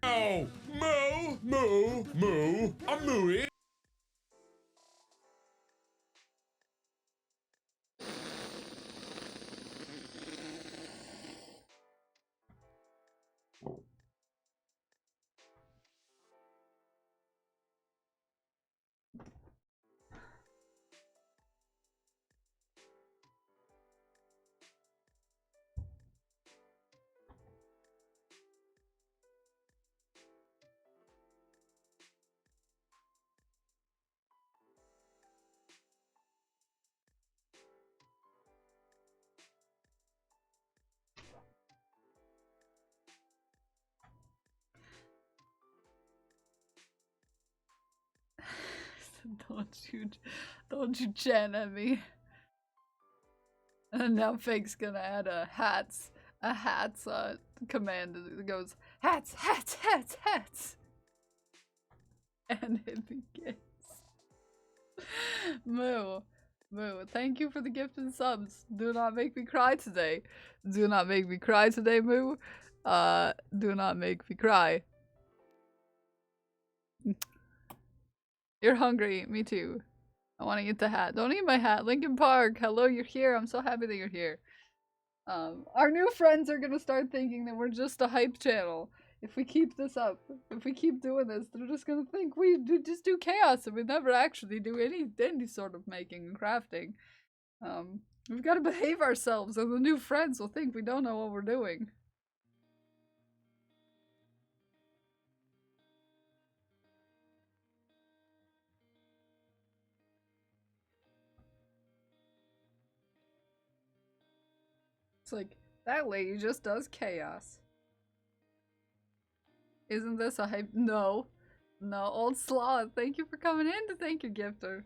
Oh, moo, I'm mooing. Don't you chant at me. And now Fake's gonna add a hats command that goes hats. And it begins. Moo, thank you for the gifted subs. Do not make me cry today. Do not make me cry today, Moo. Do not make me cry. You're hungry. Me too. I want to eat the hat. Don't eat my hat. Lincoln Park. Hello, you're here. I'm so happy that you're here. Our new friends are gonna start thinking that we're just a hype channel. If we keep this up, if we keep doing this, they're just gonna think we just do chaos and we never actually do any sort of making and crafting. We've got to behave ourselves, and the new friends will think we don't know what we're doing. It's like, that lady just does chaos. Isn't this a hype? No. No, old sloth, thank you for coming in to thank your gifter.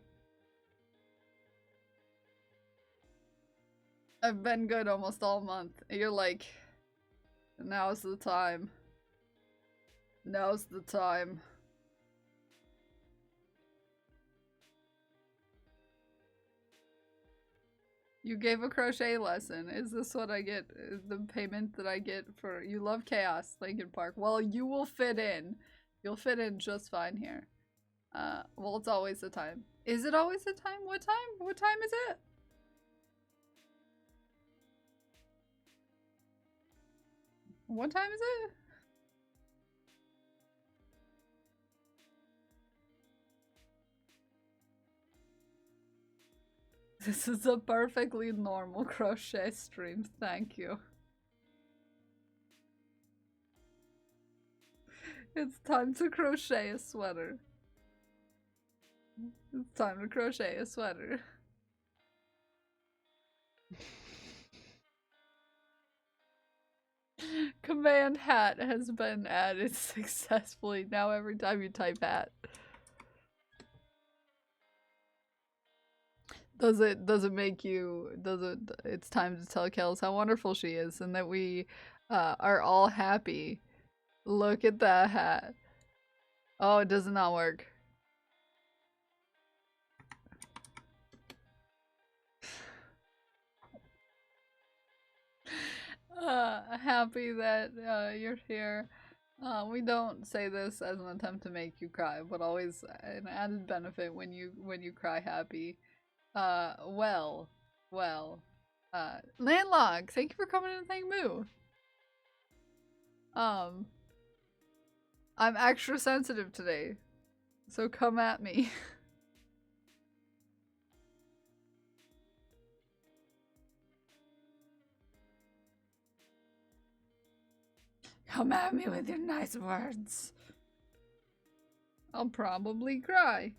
I've been good almost all month. You're like, now's the time. Now's the time. You gave a crochet lesson. Is this what I get? Is the payment that I get for you love chaos, Lincoln Park? Well, you will fit in. You'll fit in just fine here. Well, it's always the time. Is it always the time? What time? What time is it? What time is it? This is a perfectly normal crochet stream. Thank you. It's time to crochet a sweater. It's time to crochet a sweater. Command hat has been added successfully. Now every time you type hat. Does it make you, it's time to tell Kels how wonderful she is and that we are all happy. Look at that hat. Oh, it does not work. Happy that you're here. We don't say this as an attempt to make you cry, but always an added benefit when you cry happy. Landlog, thank you for coming in, thank Moo. I'm extra sensitive today, so come at me. Come at me with your nice words. I'll probably cry.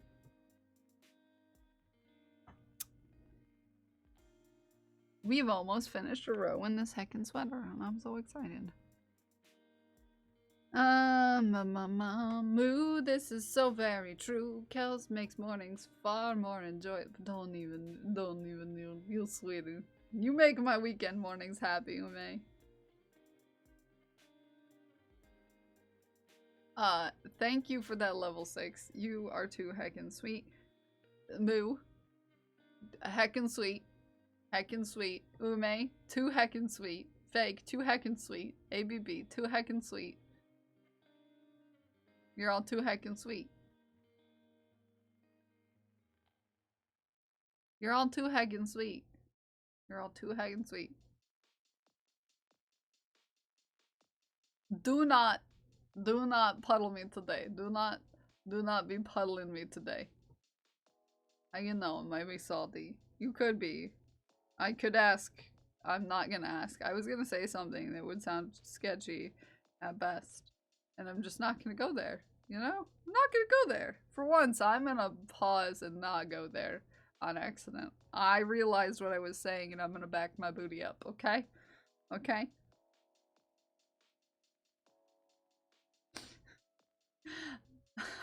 We've almost finished a row in the second sweater, and I'm so excited. Moo, this is so very true. Kels makes mornings far more enjoyable. Don't even, you sweetie. You make my weekend mornings happy, Ume. Thank you for that level 6. You are too heckin' sweet. Moo. Heckin' sweet. Heckin' sweet. Ume. Too heckin' sweet. Fake. Too heckin' sweet. ABB. Too heckin' sweet. You're all too heckin' sweet. You're all too heckin' sweet. You're all too heckin' sweet. Do not puddle me today. Do not be puddling me today. You know, it might be salty. You could be. I could ask. I'm not gonna ask. I was gonna say something that would sound sketchy at best. And I'm just not gonna go there. You know? I'm not gonna go there. For once, I'm gonna pause and not go there on accident. I realized what I was saying and I'm gonna back my booty up, okay? Okay?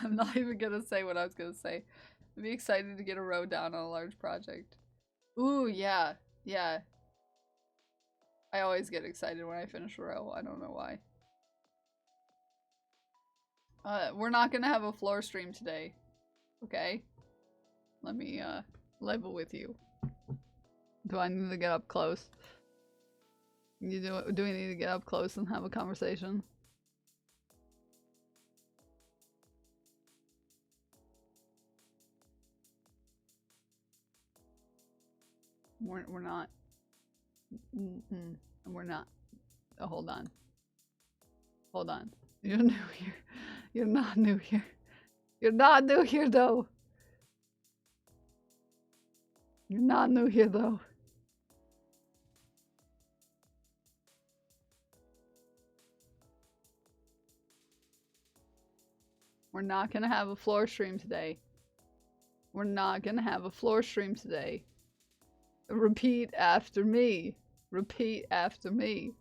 I'm not even gonna say what I was gonna say. I'd be excited to get a row down on a large project. Ooh, yeah. Yeah. I always get excited when I finish a row. I don't know why. We're not gonna have a floor stream today. Okay? Let me, level with you. Do I need to get up close? Do we need to get up close and have a conversation? We're not. We're not. Oh, hold on. Hold on. You're new here. You're not new here. You're not new here, though. You're not new here, though. We're not gonna have a floor stream today. We're not gonna have a floor stream today. Repeat after me. Repeat after me.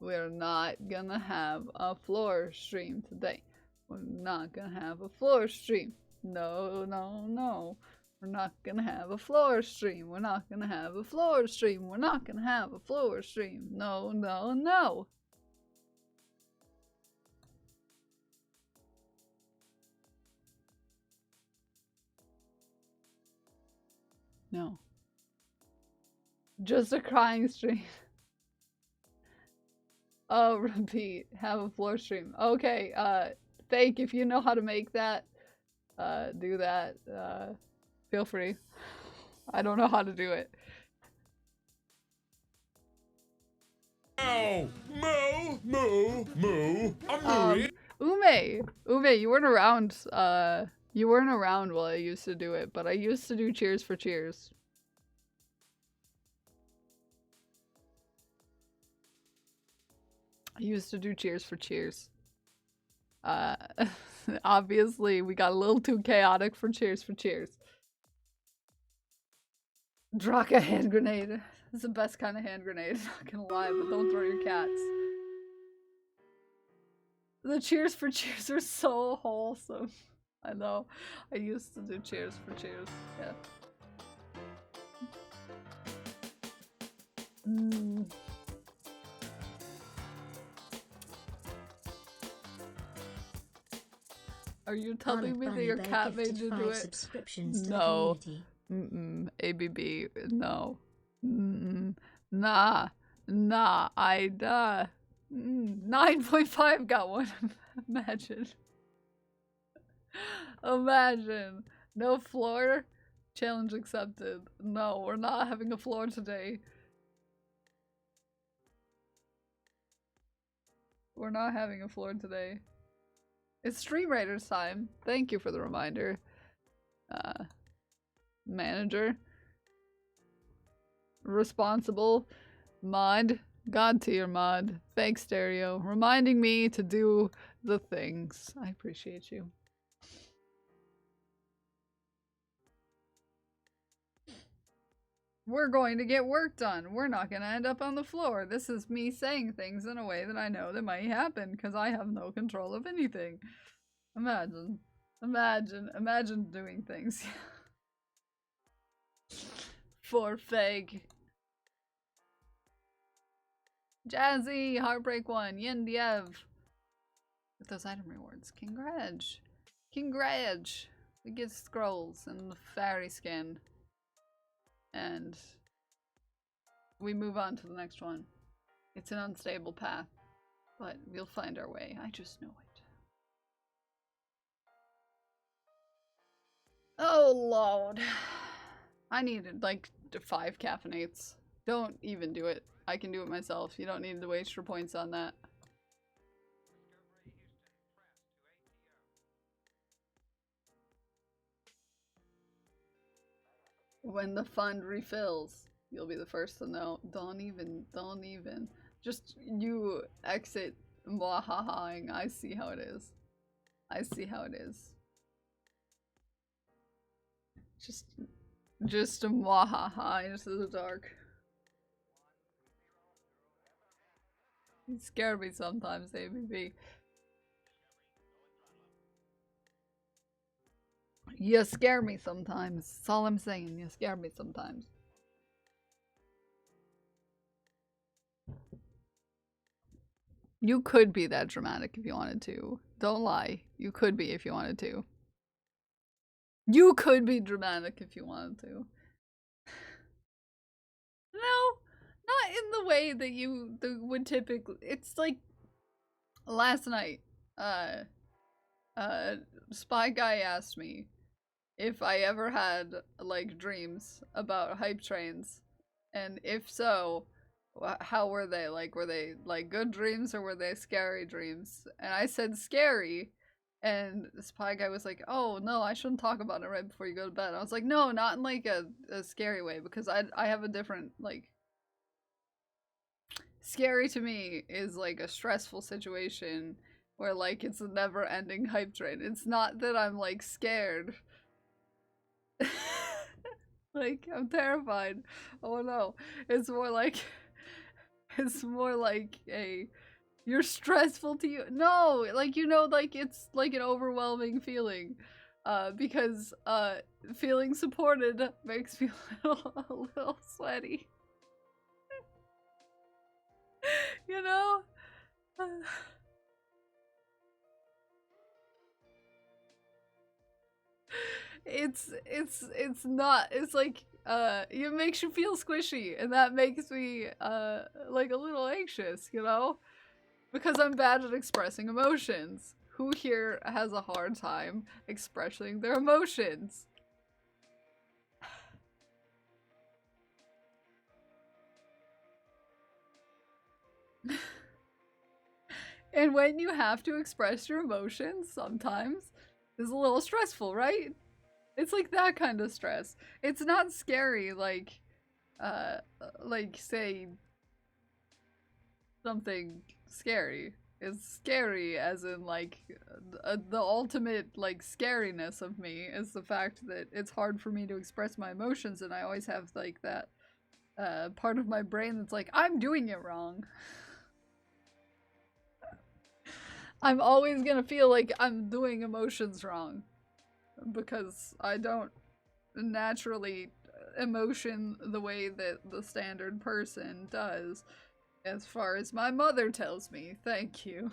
We're not gonna have a floor stream today. We're not gonna have a floor stream. No, no, no. We're not gonna have a floor stream. We're not gonna have a floor stream. We're not gonna have a floor stream. No, no, no. No. Just a crying stream. Oh, repeat. Have a floor stream. Okay, Fake, if you know how to make that, do that. Feel free. I don't know how to do it. Ow! Moo! Moo! Moo! I'm mooing. Ume, you weren't around. You weren't around while I used to do it, but I used to do cheers for cheers. I used to do cheers for cheers. Obviously, we got a little too chaotic for cheers for cheers. Draka hand grenade. It's the best kind of hand grenade, not gonna lie, but don't throw your cats. The cheers for cheers are so wholesome. I know. I used to do cheers for cheers. Yeah. Are you telling me that your cat made you do it? Subscriptions to No. the ABB. No. Nah. 9.5 got one. Imagine. Imagine. No floor? Challenge accepted. No, we're not having a floor today. We're not having a floor today. It's Stream Raiders time. Thank you for the reminder. Manager. Responsible. Mod. God tier mod. Fake stereo. Reminding me to do the things. I appreciate you. We're going to get work done. We're not going to end up on the floor. This is me saying things in a way that I know that might happen because I have no control of anything. Imagine doing things. For Fake. Jazzy, Heartbreak 1, Yin Diev. With those item rewards. Congrats. We get scrolls and the fairy skin. And we move on to the next one. It's an unstable path, but we'll find our way. I just know it. Oh Lord. I needed like 5 caffeinates. Don't even do it. I can do it myself. You don't need to waste your points on that. When the fund refills, you'll be the first to know. Don't even. Just you exit mwahahaing. I see how it is. Just a mwahaha into the dark. You scare me sometimes, ABB. You scare me sometimes. That's all I'm saying. You scare me sometimes. You could be that dramatic if you wanted to. Don't lie. You could be if you wanted to. You could be dramatic if you wanted to. No, not in the way that you would typically. It's like last night. Spy Guy asked me if I ever had like dreams about hype trains, and if so, how were they? Like, were they like good dreams or were they scary dreams? And I said scary, and the Spy Guy was like, "Oh no, I shouldn't talk about it right before you go to bed." I was like, "No, not in like a scary way, because I have a different like." Scary to me is like a stressful situation where like it's a never ending hype train. It's not that I'm like scared. Like I'm terrified. Oh no. It's more like a you're stressful to you. No, like like it's like an overwhelming feeling. Because feeling supported makes me a little sweaty. You know? It's not, it's like it makes you feel squishy, and that makes me like a little anxious, you know? Because I'm bad at expressing emotions. Who here has a hard time expressing their emotions? And when you have to express your emotions, sometimes it's a little stressful, right? It's like that kind of stress. It's not scary like say something scary. It's scary as in like the ultimate like scariness of me is the fact that it's hard for me to express my emotions, and I always have like that part of my brain that's like, I'm doing it wrong. I'm always gonna feel like I'm doing emotions wrong because I don't naturally emotion the way that the standard person does, as far as my mother tells me. Thank you.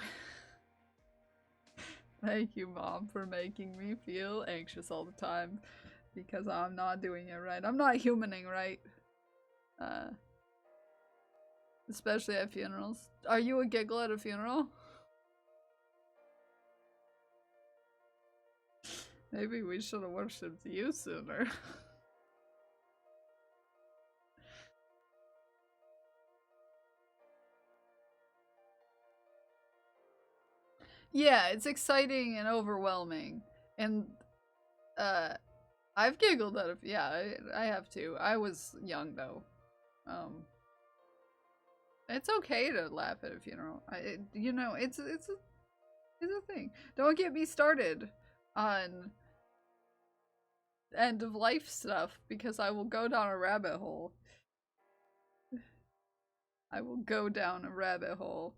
Thank you, Mom, for making me feel anxious all the time because I'm not doing it right. I'm not humaning right. Especially at funerals. Are you a giggle at a funeral? Maybe we should have worshipped you sooner. Yeah, it's exciting and overwhelming. And I've giggled at it. Yeah, I have too. I was young though. It's okay to laugh at a funeral. You know, it's a thing. Don't get me started on end of life stuff because I will go down a rabbit hole. I will go down a rabbit hole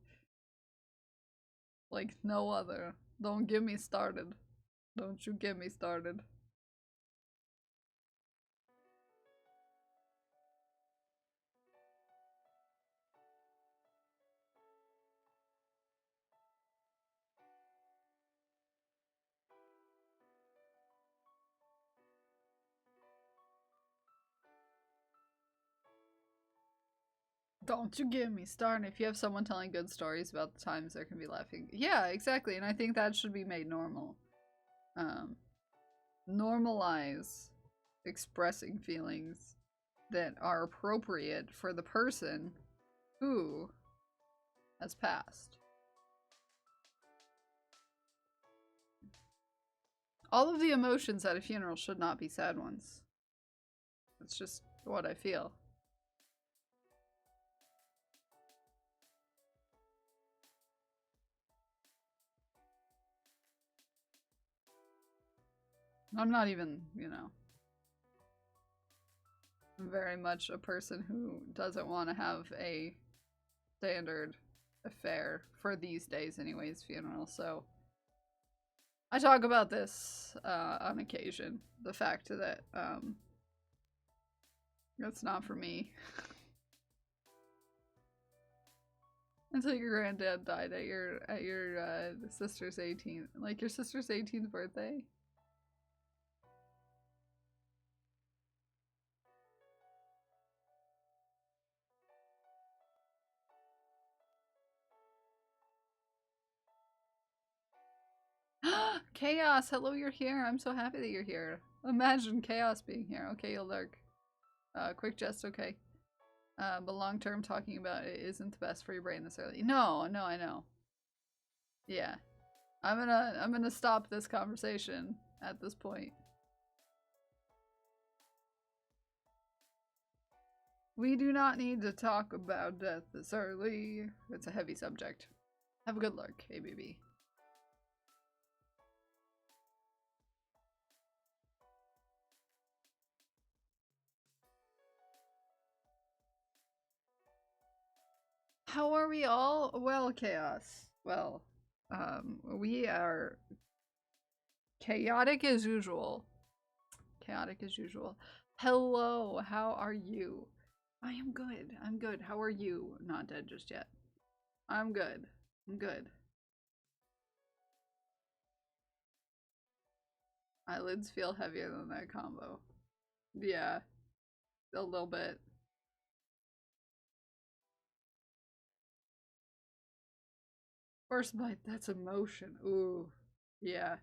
like no other. Don't get me started. Don't you get me started. Don't you get me started. If you have someone telling good stories about the times there can be laughing. Yeah, exactly. And I think that should be made normal. Normalize expressing feelings that are appropriate for the person who has passed. All of the emotions at a funeral should not be sad ones. That's just what I feel. I'm not even, you know, very much a person who doesn't want to have a standard affair for these days anyways, funeral, so I talk about this on occasion. The fact that that's not for me. Until your granddad died at your sister's 18th, like your sister's 18th birthday. Chaos, hello, you're here. I'm so happy that you're here. Imagine Chaos being here. Okay, you'll lurk. Quick jest, okay. But long term, talking about it isn't the best for your brain this early. No, I know. Yeah, I'm gonna stop this conversation at this point. We do not need to talk about death this early. It's a heavy subject. Have a good lurk, ABB. How are we all? Well, Chaos. Well, we are chaotic as usual. Chaotic as usual. Hello, how are you? I am good. I'm good. How are you? Not dead just yet. I'm good. I'm good. Eyelids feel heavier than that combo. Yeah. a little bit. First bite, that's emotion. Ooh, yeah.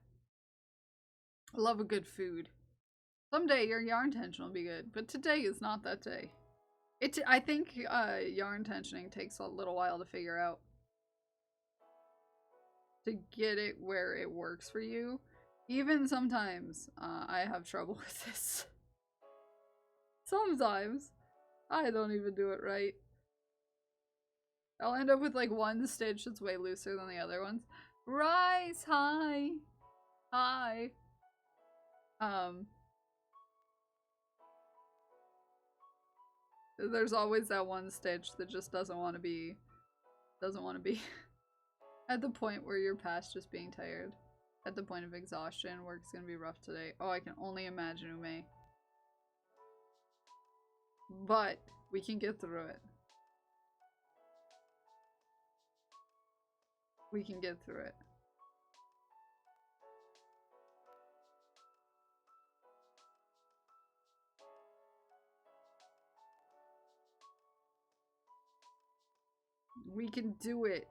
I love a good food. Someday your yarn tension will be good, but today is not that day. I think yarn tensioning takes a little while to figure out. To get it where it works for you. Even sometimes I have trouble with this. Sometimes I don't even do it right. I'll end up with like one stitch that's way looser than the other ones. Rise, hi. Hi. There's always that one stitch that just doesn't want to be at the point where you're past just being tired. At the point of exhaustion. Work's gonna be rough today. Oh, I can only imagine, Ume. But we can get through it. We can get through it. We can do it.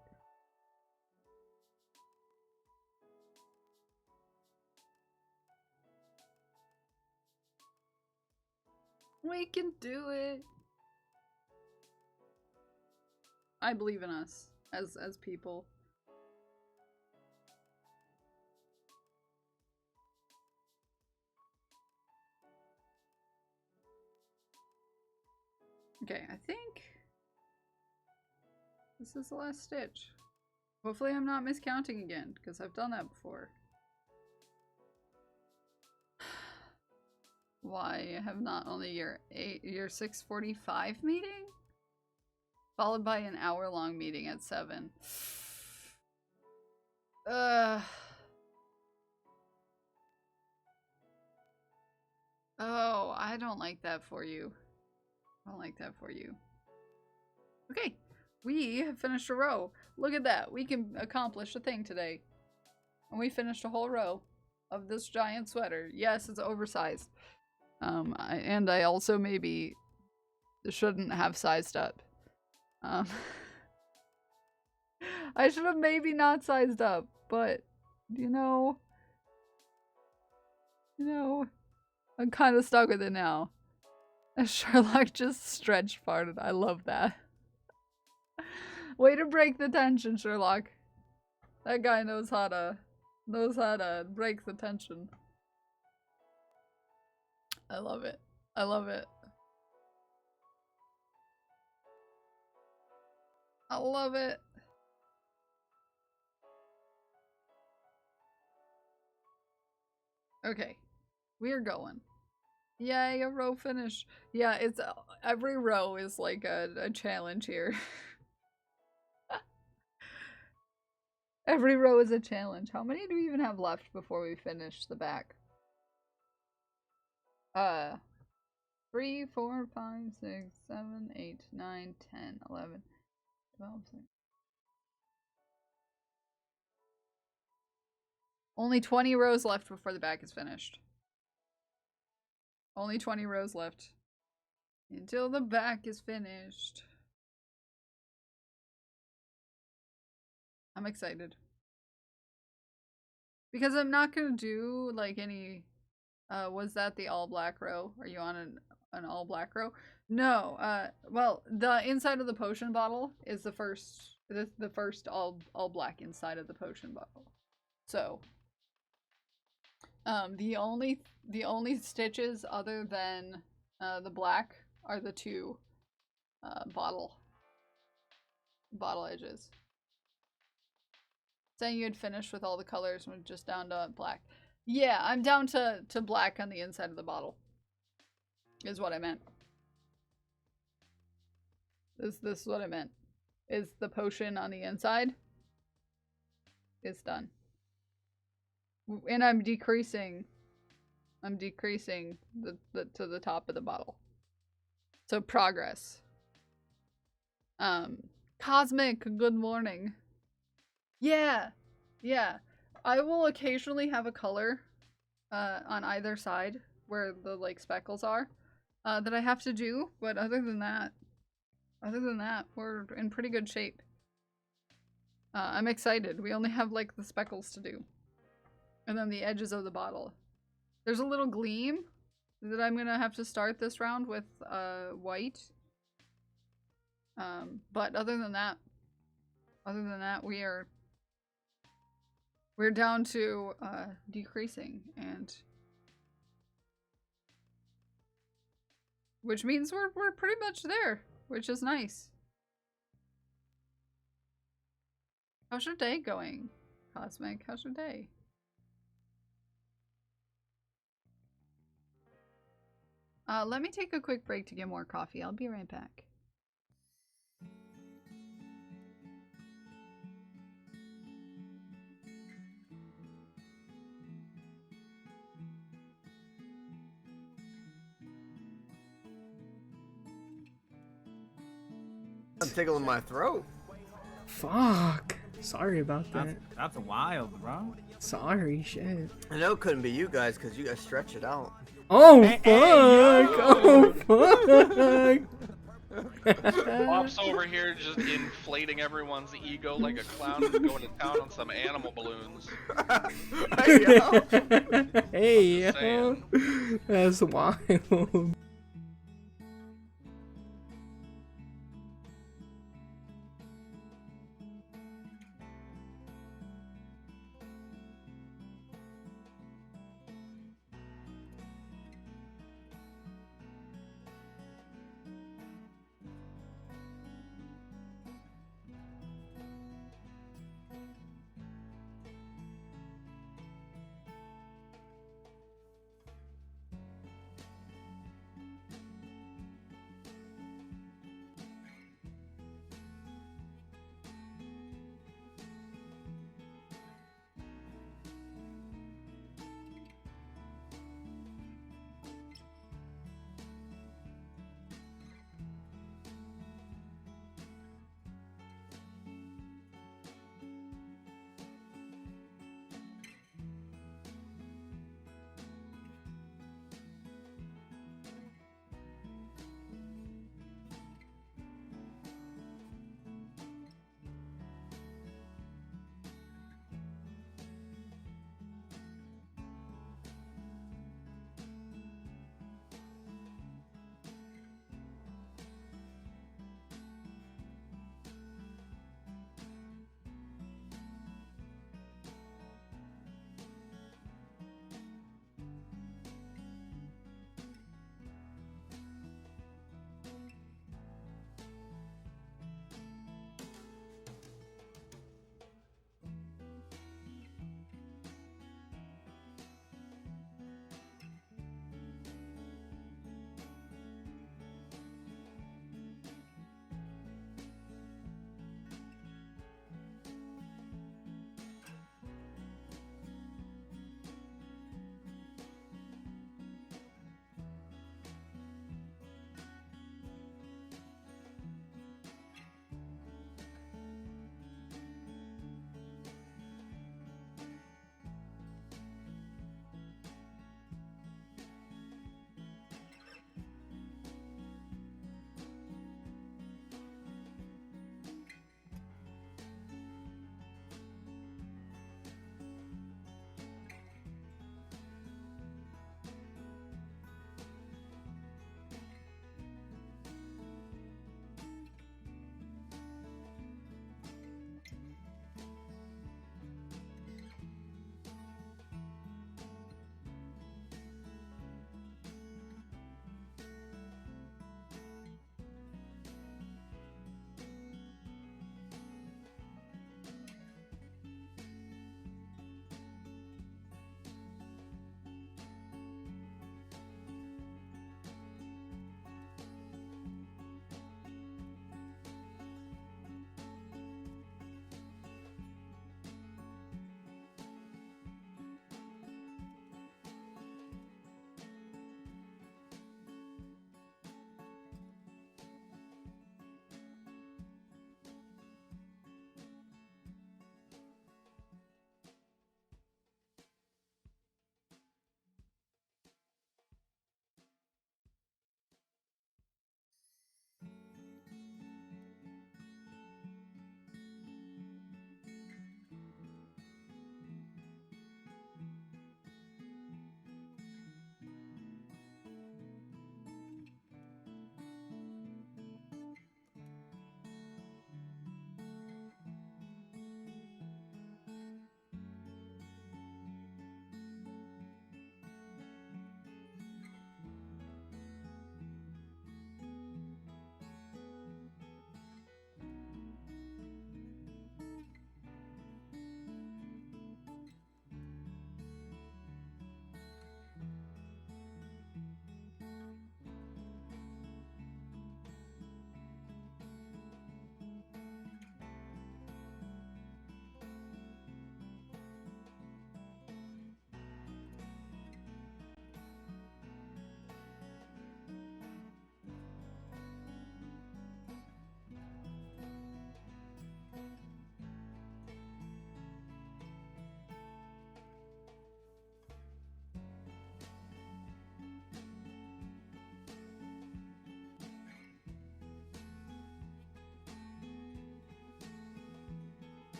We can do it. I believe in us as people. Okay, I think this is the last stitch. Hopefully I'm not miscounting again, because I've done that before. Why have not only your 6:45 meeting? Followed by an hour-long meeting at 7. Oh, I don't like that for you. I don't like that for you. Okay, we have finished a row. Look at that. We can accomplish a thing today. And we finished a whole row of this giant sweater. Yes, it's oversized. And I also maybe shouldn't have sized up. I should have maybe not sized up, but you know, I'm kind of stuck with it now. Sherlock just stretch farted. I love that. Way to break the tension, Sherlock. That guy knows how to break the tension. I love it. I love it. I love it. Okay, we're going. Yay, a row finish. Yeah, it's every row is like a challenge here. Every row is a challenge. How many do we even have left before we finish the back? 3, 4, 5, 6, 7, 8, 9, 10, 11, 12, 13. Only 20 rows left before the back is finished. Only 20 rows left. Until the back is finished. I'm excited. Because I'm not gonna do like any was that the all black row? Are you on an all black row? No, well, the inside of the potion bottle is the first all black inside of the potion bottle. So the only stitches other than the black are the two bottle edges. Saying you had finished with all the colors and just down to black. Yeah, I'm down to black on the inside of the bottle. Is what I meant. This is what I meant. Is the potion on the inside is done. And I'm decreasing the to the top of the bottle. So progress. Cosmic, good morning. Yeah. I will occasionally have a color on either side where the like speckles are. that I have to do, but other than that, we're in pretty good shape. I'm excited. We only have like the speckles to do. And then the edges of the bottle. There's a little gleam that I'm gonna have to start this round with white. But other than that, we're down to decreasing, and which means we're pretty much there, which is nice. How's your day going, Cosmic? How's your day? Let me take a quick break to get more coffee. I'll be right back. I'm tickling my throat. Fuck. Sorry about that. That's wild, bro. Sorry, shit. I know it couldn't be you guys because you guys stretch it out. Oh, Hey, fuck! hey, Oh, fuck! Pops over here just inflating everyone's ego like a clown who's going to town on some animal balloons. Hey, yo. Hey, Just yo. saying. That's wild.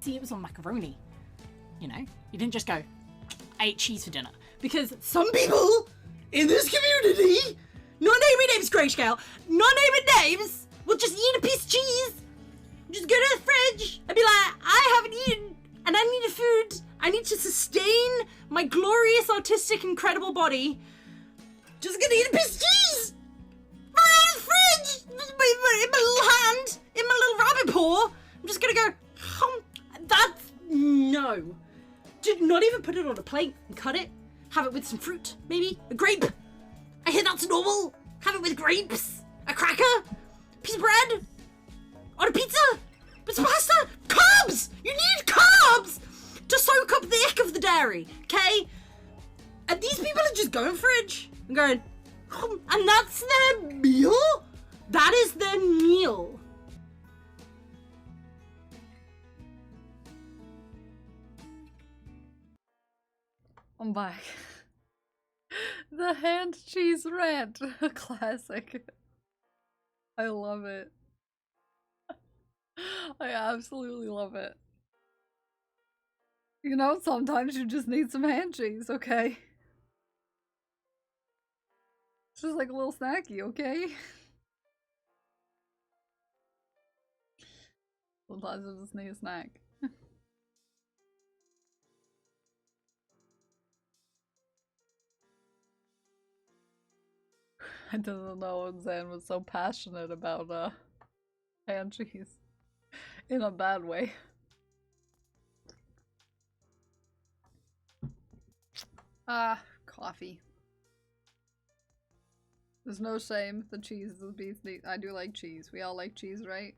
See, it was on macaroni. You know? You didn't just go, I ate cheese for dinner. Because some people in this community, not naming names, Grayscale, not naming names, will just eat a piece of cheese, just go to the fridge and be like, I haven't eaten and I need food. I need to sustain my glorious, autistic, incredible body. Just gonna eat a piece of cheese right out of the fridge in my little hand, in my little rabbit paw. I'm just gonna go, that's no. Did not even put it on a plate and cut it. Have it with some fruit, maybe a grape. I hear that's normal. Have it with grapes, a cracker, piece of bread, on a pizza, bits of pasta, carbs. You need carbs to soak up the ick of the dairy, okay? And these people are just going fridge and going, and that's their meal? That is their meal. I'm back. The hand cheese rant. Classic. I love it. I absolutely love it. You know, sometimes you just need some hand cheese, okay? It's just like a little snacky, okay? Sometimes I just need a snack. I didn't know Zan was so passionate about hand cheese. In a bad way. Coffee. There's no shame. The cheese is the beast. I do like cheese. We all like cheese, right?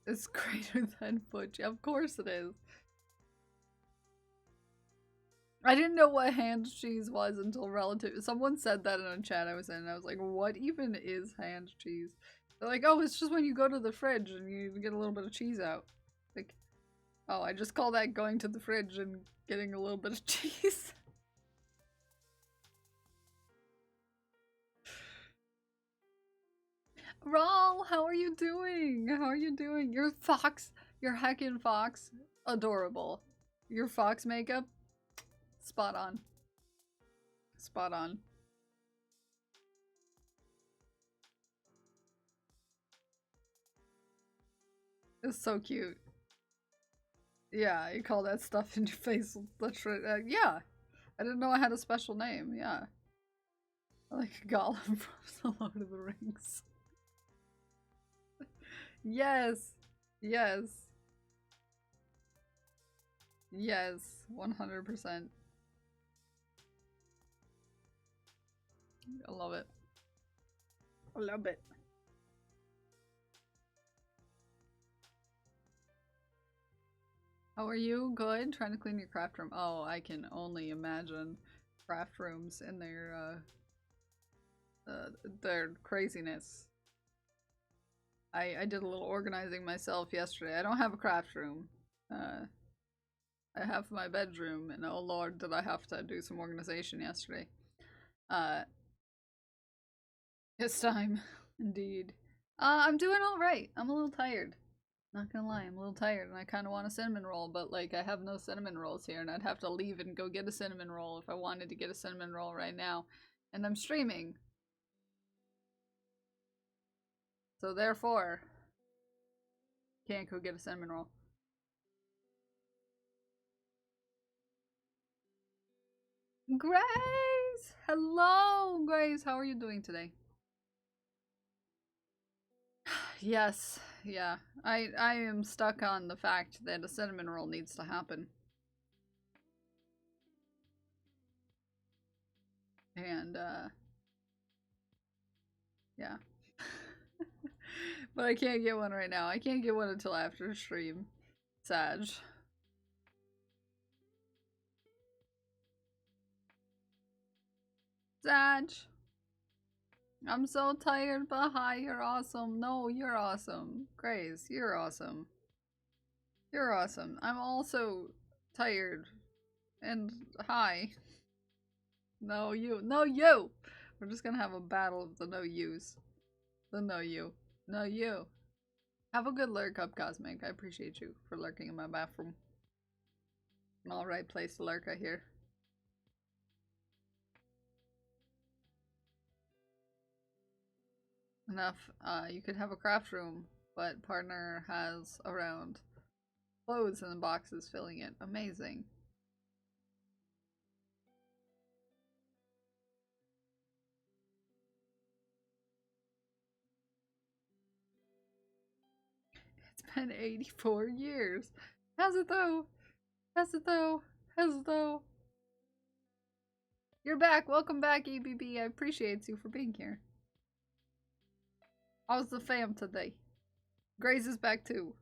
It's greater than fudge. Of course it is. I didn't know what hand cheese was until someone said that in a chat I was in, and I was like, what even is hand cheese? They're like, oh, it's just when you go to the fridge and you get a little bit of cheese out. Like, oh, I just call that going to the fridge and getting a little bit of cheese. Raul, how are you doing? How are you doing? Your fox, your heckin' fox, adorable. Your fox makeup, spot on. Spot on. It's so cute. Yeah, you call that stuff in your face. Yeah. I didn't know I had a special name. Yeah. Like Gollum from The Lord of the Rings. Yes. Yes. Yes. 100%. I love it. I love it. How are you? Good? Trying to clean your craft room. Oh, I can only imagine craft rooms and their craziness. I did a little organizing myself yesterday. I don't have a craft room. I have my bedroom, and oh lord, did I have to do some organization yesterday. It's time, indeed. I'm doing alright. I'm a little tired. Not gonna lie, I'm a little tired and I kind of want a cinnamon roll, but like I have no cinnamon rolls here and I'd have to leave and go get a cinnamon roll if I wanted to get a cinnamon roll right now. And I'm streaming. So therefore, can't go get a cinnamon roll. Grace! Hello, Grace! How are you doing today? Yes, yeah. I am stuck on the fact that a cinnamon roll needs to happen. And, yeah. But I can't get one right now. I can't get one until after stream. Sag. Sag. I'm so tired, but hi, you're awesome. No, you're awesome. Grace, you're awesome. You're awesome. I'm also tired. And hi. No, you. No, you! We're just gonna have a battle of the no yous. The no you. No you. Have a good lurk up, Cosmic. I appreciate you for lurking in my bathroom. An alright place to lurk, I hear. Enough. You could have a craft room, but partner has around clothes and boxes filling it. Amazing. It's been 84 years. Has it though? Has it though? Has it though? You're back. Welcome back, EBB. I appreciate you for being here. How's the fam today? Grace is back too.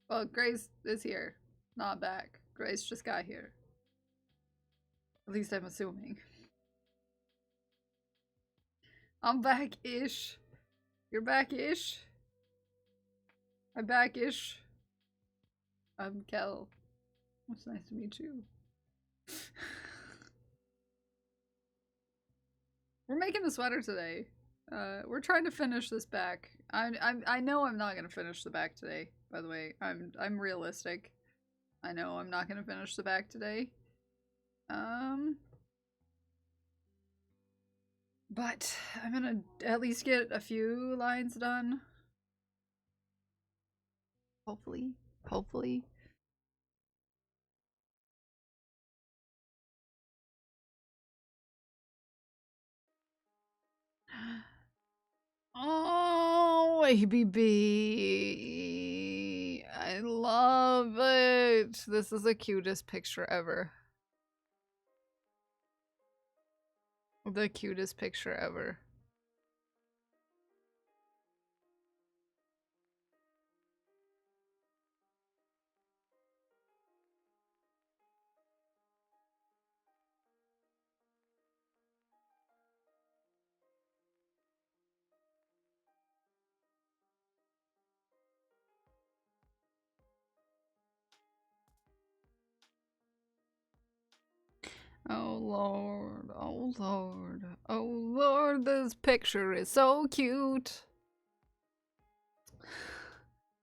Well, Grace is here. Not back. Grace just got here. At least I'm assuming. I'm back-ish. You're back-ish? I'm back-ish. I'm Kel. It's nice to meet you. We're making a sweater today. We're trying to finish this back. I know I'm not gonna finish the back today. By the way, I'm realistic. I know I'm not gonna finish the back today. But I'm gonna at least get a few lines done. Hopefully. Hopefully. Oh, ABB. I love it. This is the cutest picture ever. The cutest picture ever. Oh Lord, oh Lord, oh Lord, this picture is so cute.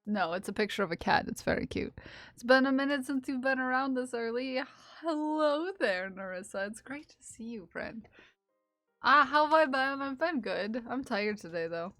No, it's a picture of a cat. It's very cute. It's been a minute since you've been around this early. Hello there, Narissa. It's great to see you, friend. How have I been? I've been good. I'm tired today, though.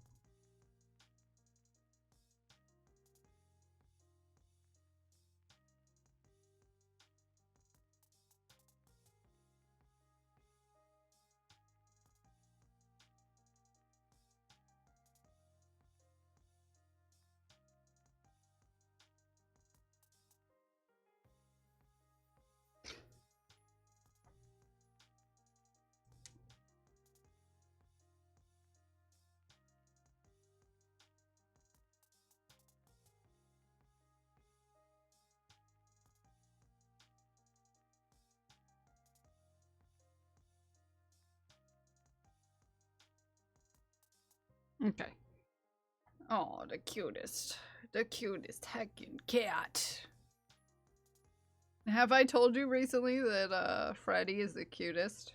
Okay. Oh, the cutest heckin' cat. Have I told you recently that Freddy is the cutest?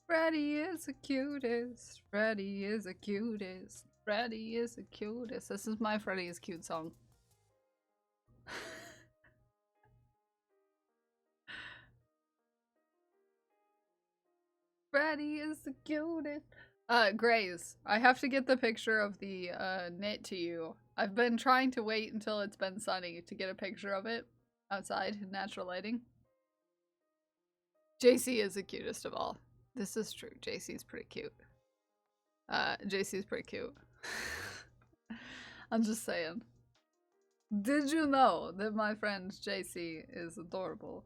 Freddy is the cutest. Freddy is the cutest. Freddy is the cutest. This is my Freddy is cute song. Freddy is the cutest. Grace, I have to get the picture of the knit to you. I've been trying to wait until it's been sunny to get a picture of it outside in natural lighting. JC is the cutest of all. This is true. JC's pretty cute. JC's pretty cute. I'm just saying. Did you know that my friend JC is adorable?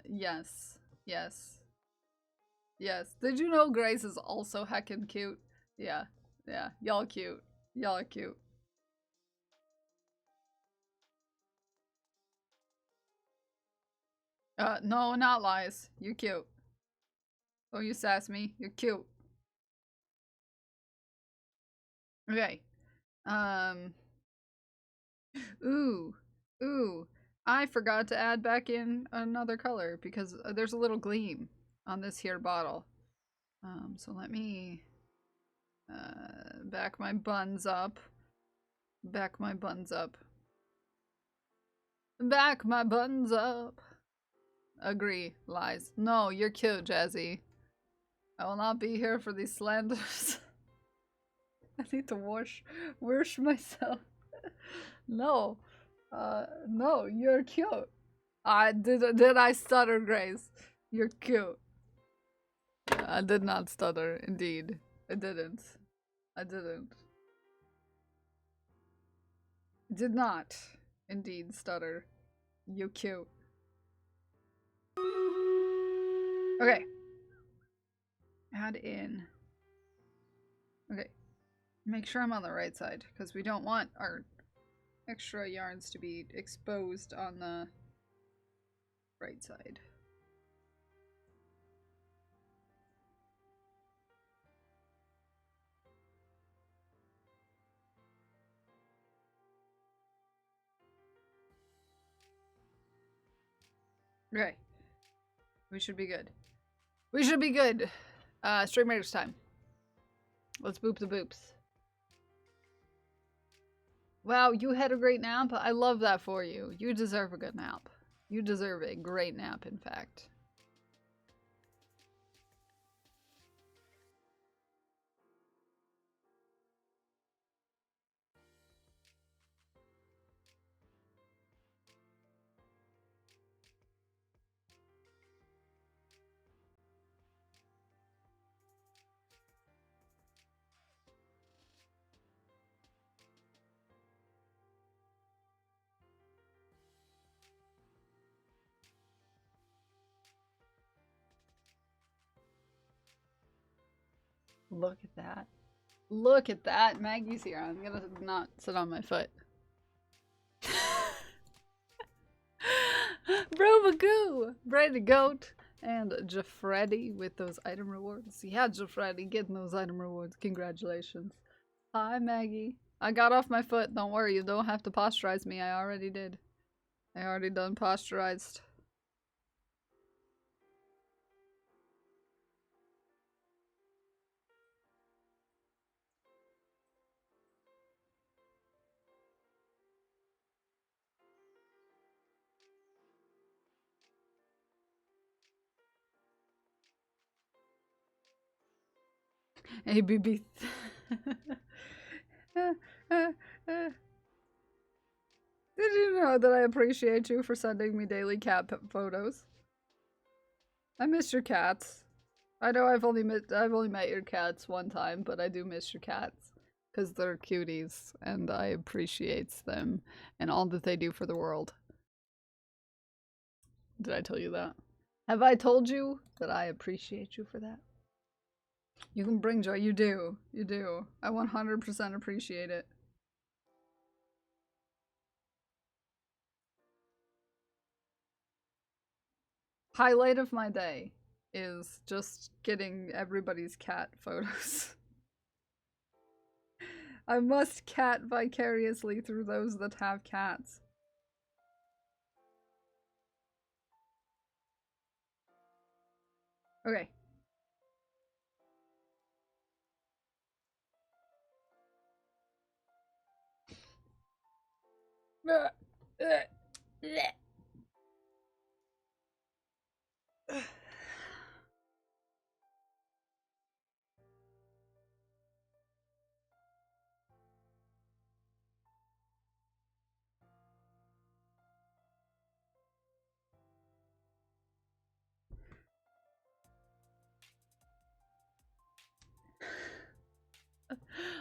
Yes. Yes. Yes. Did you know Grace is also heckin' cute? Yeah. Yeah. Y'all cute. Y'all are cute. No, not lies. You're cute. Oh, you sass me. You're cute. Okay. Ooh. Ooh. I forgot to add back in another color because there's a little gleam on this here bottle. So let me back my buns up. Back my buns up. Back my buns up. Agree. Lies. No, you're cute, Jazzy. I will not be here for these slanders. I need to wash myself. No. No, you're cute. Did I stutter, Grace? You're cute. I did not stutter, indeed. I didn't. I didn't. Did not, indeed, stutter. You cute. Okay. Add in. Okay. Make sure I'm on the right side, because we don't want our extra yarns to be exposed on the right side. Okay. We should be good. We should be good. Stream raiders time. Let's boop the boops. Wow, you had a great nap? I love that for you. You deserve a good nap. You deserve a great nap, in fact. Look at that. Look at that. Maggie's here. I'm gonna not sit on my foot. Bro Magoo! Brady Goat and Jafreddy with those item rewards. Yeah, Jafreddy getting those item rewards. Congratulations. Hi, Maggie. I got off my foot. Don't worry, you don't have to posturize me. I already did. I already done posturized. ABB. Did you know that I appreciate you for sending me daily cat photos? I miss your cats. I know I've only met your cats one time, but I do miss your cats because they're cuties and I appreciate them and all that they do for the world. Did I tell you that? Have I told you that I appreciate you for that? You can bring joy. You do. You do. I 100% appreciate it. Highlight of my day is just getting everybody's cat photos. I must cat vicariously through those that have cats. Okay.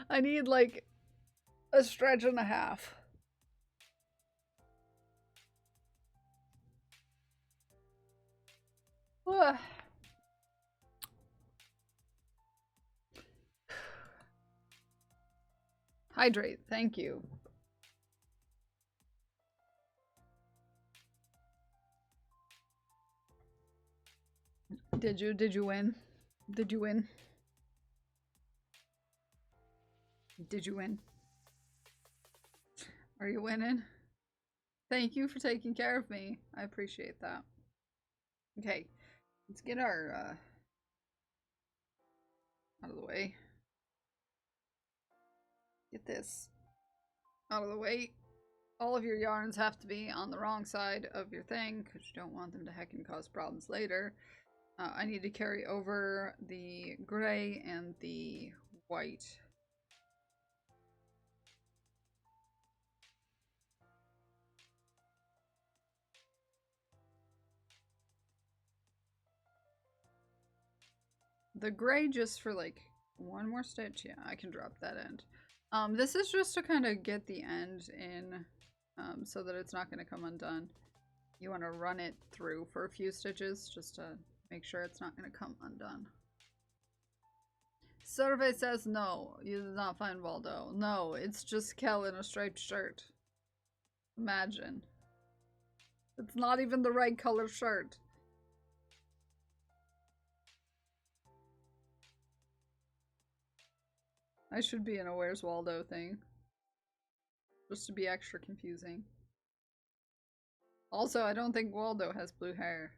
I need like a stretch and a half. Hydrate, thank you. Did you win? Did you win? Did you win? Are you winning? Thank you for taking care of me. I appreciate that. Okay, let's get our out of the way. Get this out of the way. All of your yarns have to be on the wrong side of your thing because you don't want them to heckin' cause problems later. I need to carry over the gray and the white. The gray just for like one more stitch. Yeah, I can drop that end. This is just to kind of get the end in so that it's not going to come undone. You want to run it through for a few stitches just to make sure it's not going to come undone. Survey says no, you did not find Waldo. No, it's just Kel in a striped shirt. Imagine. It's not even the right color shirt. I should be in a Where's Waldo thing. Just to be extra confusing. Also, I don't think Waldo has blue hair.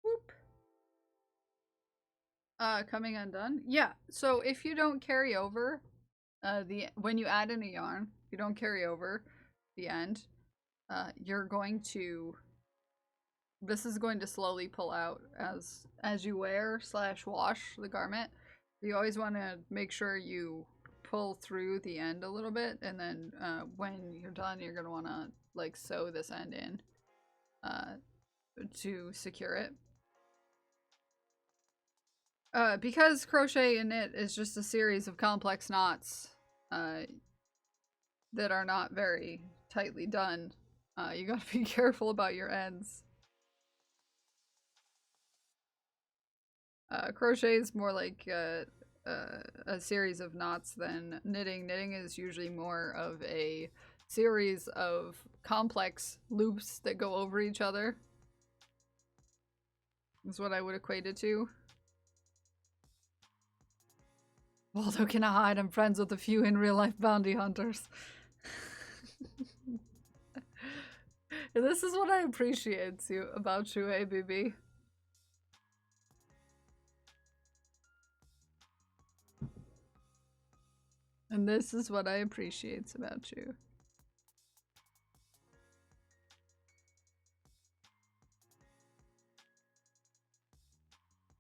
Whoop. Coming undone? Yeah, so if you don't carry over, when you add in a yarn, you don't carry over the end, you're going to, this is going to slowly pull out as you wear / wash the garment. You always want to make sure you pull through the end a little bit, and then when you're done, you're going to want to like sew this end in to secure it. Because crochet and knit is just a series of complex knots that are not very tightly done, you gotta be careful about your ends. Crochet is more like a series of knots than knitting. Knitting is usually more of a series of complex loops that go over each other. Is what I would equate it to. Waldo cannot hide. I'm friends with a few in real life bounty hunters. This is what I appreciate about you, ABB. And this is what I appreciate about you.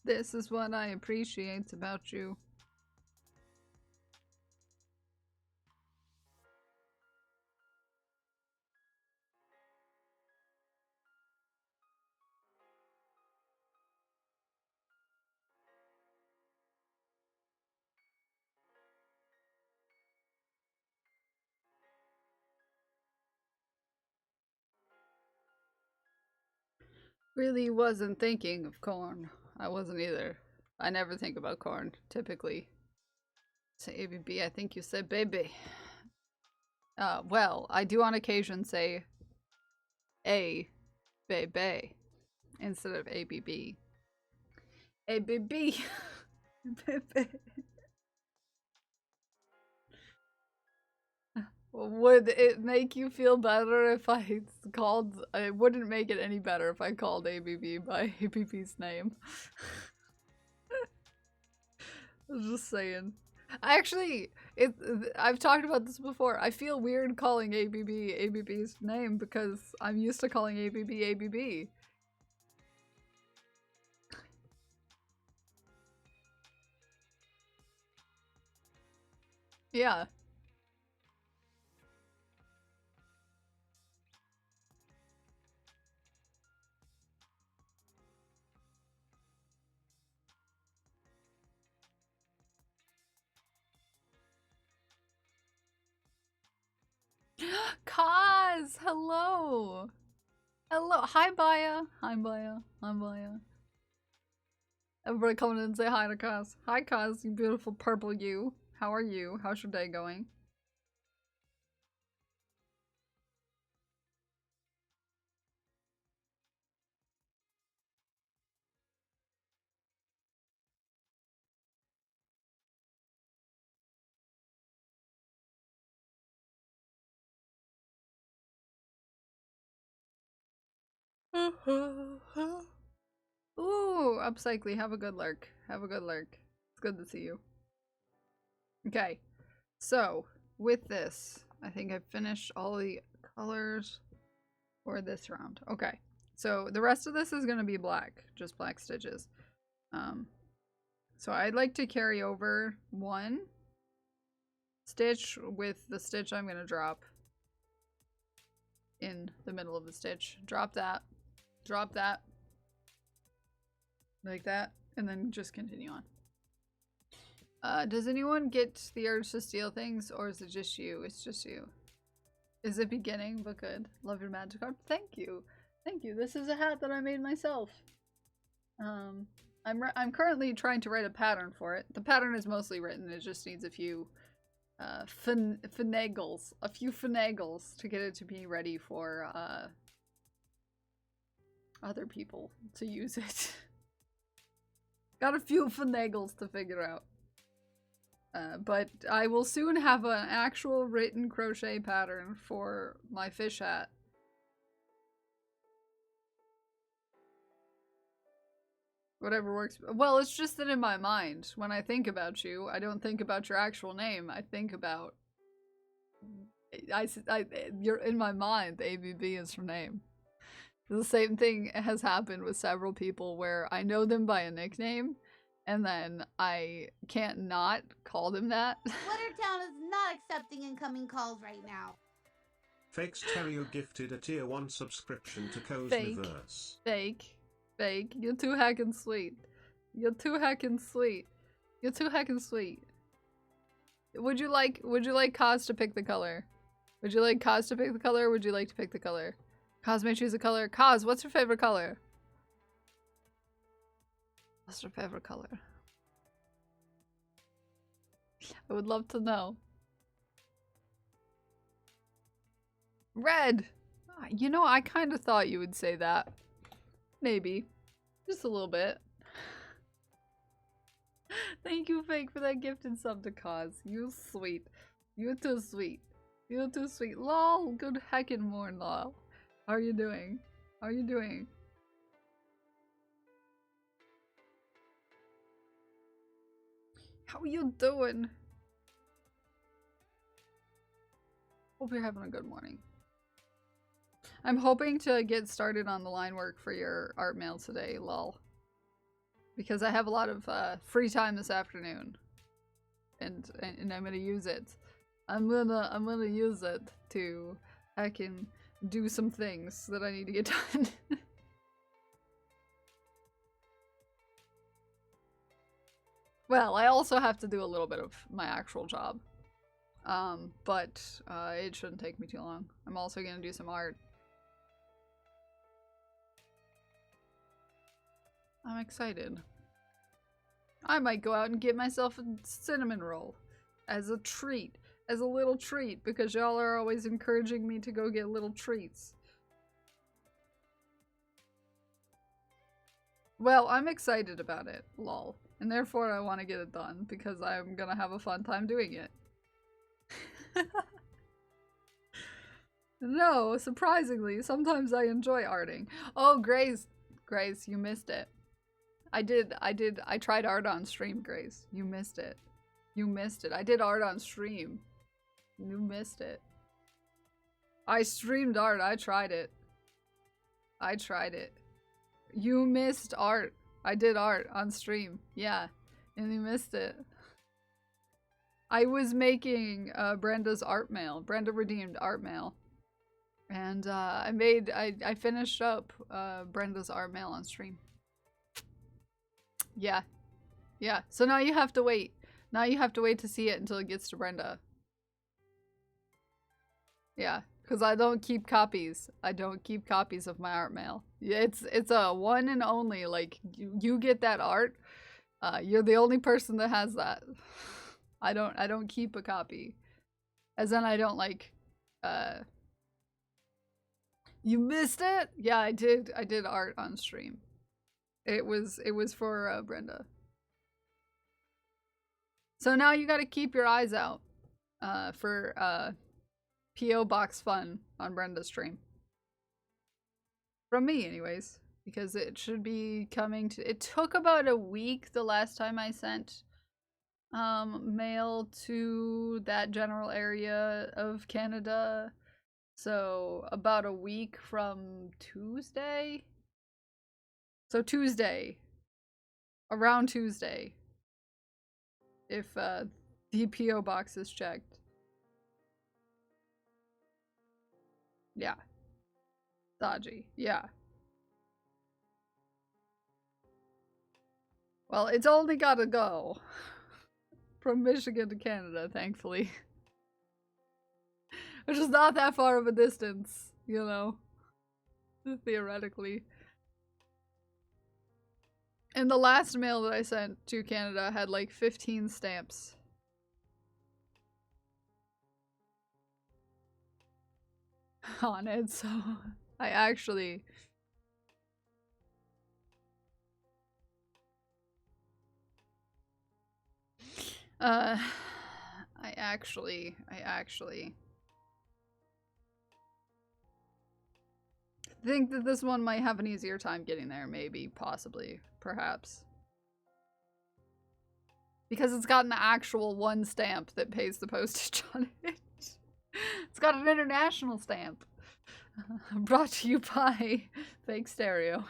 This is what I appreciate about you. Really wasn't thinking of corn. I wasn't either. I never think about corn, typically. Say ABB, I think you said baby. Well, I do on occasion say A, baby, instead of ABB. ABB. Baby. Would it make you feel better if I called... It wouldn't make it any better if I called ABB by ABB's name. I was just saying. Actually, I've talked about this before. I feel weird calling ABB ABB's name because I'm used to calling ABB ABB. Yeah. Kaz! Hello! Hello! Hi, Baya! Hi, Baya. Hi, Baya. Everybody coming in and say hi to Kaz. Hi, Kaz, you beautiful purple you. How are you? How's your day going? Ooh, Upcycly, have a good lurk. Have a good lurk. It's good to see you. Okay, so with this, I think I've finished all the colors for this round. Okay, so the rest of this is gonna be black, just black stitches. So I'd like to carry over one stitch with the stitch I'm gonna drop in the middle of the stitch. Drop that, like that, and then just continue on. Does anyone get the urge to steal things, or is it just you? It's just you. Is it beginning, but good? Love your magic art. Thank you. Thank you. This is a hat that I made myself. I'm currently trying to write a pattern for it. The pattern is mostly written. It just needs a few finagles. A few finagles to get it to be ready for other people to use it. Got a few finagles to figure out. But I will soon have an actual written crochet pattern for my fish hat. Whatever works. Well, it's just that in my mind, when I think about you, I don't think about your actual name. I think about... you're in my mind, the ABB is your name. The same thing has happened with several people where I know them by a nickname, and then I can't not call them that. Glittertown is not accepting incoming calls right now. Fakes Terrio gifted a tier 1 subscription to Fake. Cosmiverse. Fake. Fake. You're too heckin' sweet. You're too heckin' sweet. You're too heckin' sweet. Would you like Kaz to pick the color? Would you like Kaz to pick the color, or would you like to pick the color? Kaz may choose a color. Kaz, what's your favorite color? What's your favorite color? I would love to know. Red! You know, I kind of thought you would say that. Maybe. Just a little bit. Thank you, Fake, for that gifted sub to Cause. You sweet. You're too sweet. You're too sweet. Lol, good heckin' morn, lol. How are you doing? How are you doing? How are you doing? Hope you're having a good morning. I'm hoping to get started on the line work for your art mail today, lol. Because I have a lot of free time this afternoon. And I'm gonna use it. I'm gonna use it to I can do some things that I need to get done. Well, I also have to do a little bit of my actual job. But it shouldn't take me too long. I'm also gonna do some art. I'm excited. I might go out and get myself a cinnamon roll as a treat, as a little treat, because y'all are always encouraging me to go get little treats. Well, I'm excited about it, lol. And therefore I want to get it done, because I'm gonna have a fun time doing it. No, surprisingly, sometimes I enjoy arting. Oh, Grace, you missed it. I tried art on stream, Grace. You missed it. You missed it. I did art on stream. You missed it. I streamed art. I tried it. I tried it. You missed art. I did art on stream. Yeah. And you missed it. I was making Brenda's art mail. Brenda redeemed art mail. And I finished up Brenda's art mail on stream. Yeah. Yeah. So now you have to wait. Now you have to wait to see it until it gets to Brenda. Yeah. Because I don't keep copies. I don't keep copies of my art mail. Yeah, it's a one and only. Like, you get that art. You're the only person that has that. I don't keep a copy. As in I don't like You missed it? Yeah, I did art on stream. It was for Brenda. So now you gotta keep your eyes out for P.O. Box Fun on Brenda's stream. From me, anyways. Because it should be coming to... It took about a week the last time I sent mail to that general area of Canada. So about a week from Tuesday. So Tuesday. Around Tuesday. If the PO box is checked. Yeah. Dodgy. Yeah. Well, it's only gotta go. From Michigan to Canada, thankfully. Which is not that far of a distance, you know. Theoretically. And the last mail that I sent to Canada had like 15 stamps. On it, so I actually... I actually think that this one might have an easier time getting there, maybe, possibly, perhaps. Because it's got an actual one stamp that pays the postage on it. It's got an international stamp. Brought to you by Fake Stereo.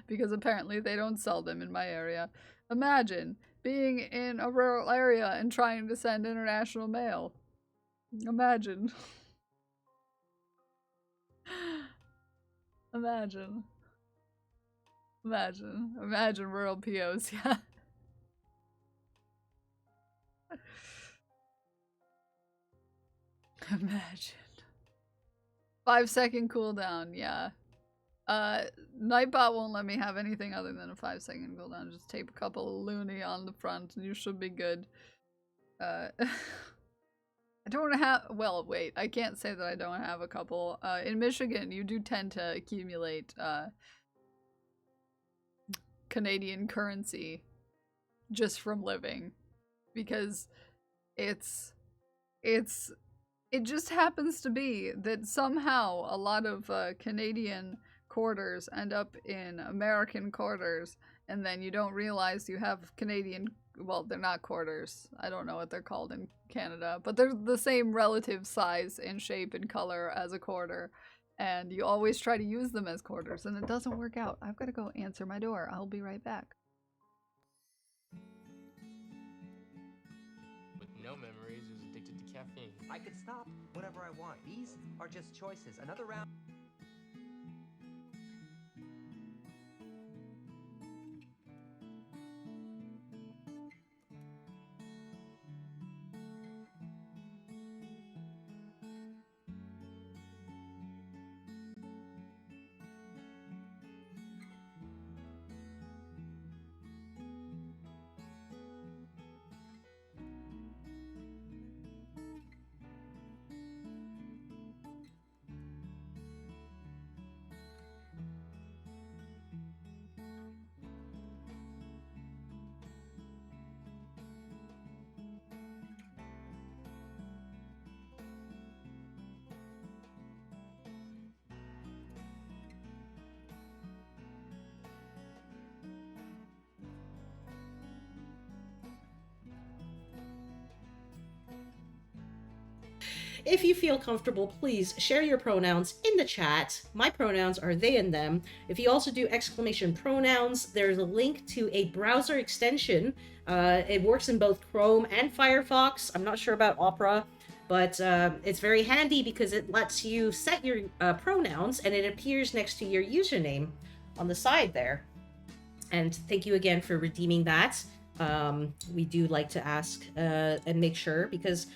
Because apparently they don't sell them in my area. Imagine being in a rural area and trying to send international mail. Imagine. Imagine. Imagine rural POs, yeah. Imagine. 5-second cooldown, yeah. Nightbot won't let me have anything other than a 5-second cooldown. Just tape a couple of loony on the front and you should be good. I don't have- well, wait, I can't say that I don't have a couple. In Michigan, you do tend to accumulate, Canadian currency just from living. Because it just happens to be that somehow a lot of, Canadian quarters end up in American quarters, and then you don't realize you have Canadian, well, they're not quarters. I don't know what they're called in Canada, but they're the same relative size and shape and color as a quarter, and you always try to use them as quarters, and it doesn't work out. I've got to go answer my door. I'll be right back. With no memories, who's addicted to caffeine. I could stop whenever I want. These are just choices. Another round. If you feel comfortable, please share your pronouns in the chat. My pronouns are they and them. If you also do exclamation pronouns, there's a link to a browser extension. It works in both Chrome and Firefox. I'm not sure about Opera, but it's very handy because it lets you set your pronouns and it appears next to your username on the side there. And thank you again for redeeming that. We do like to ask and make sure, because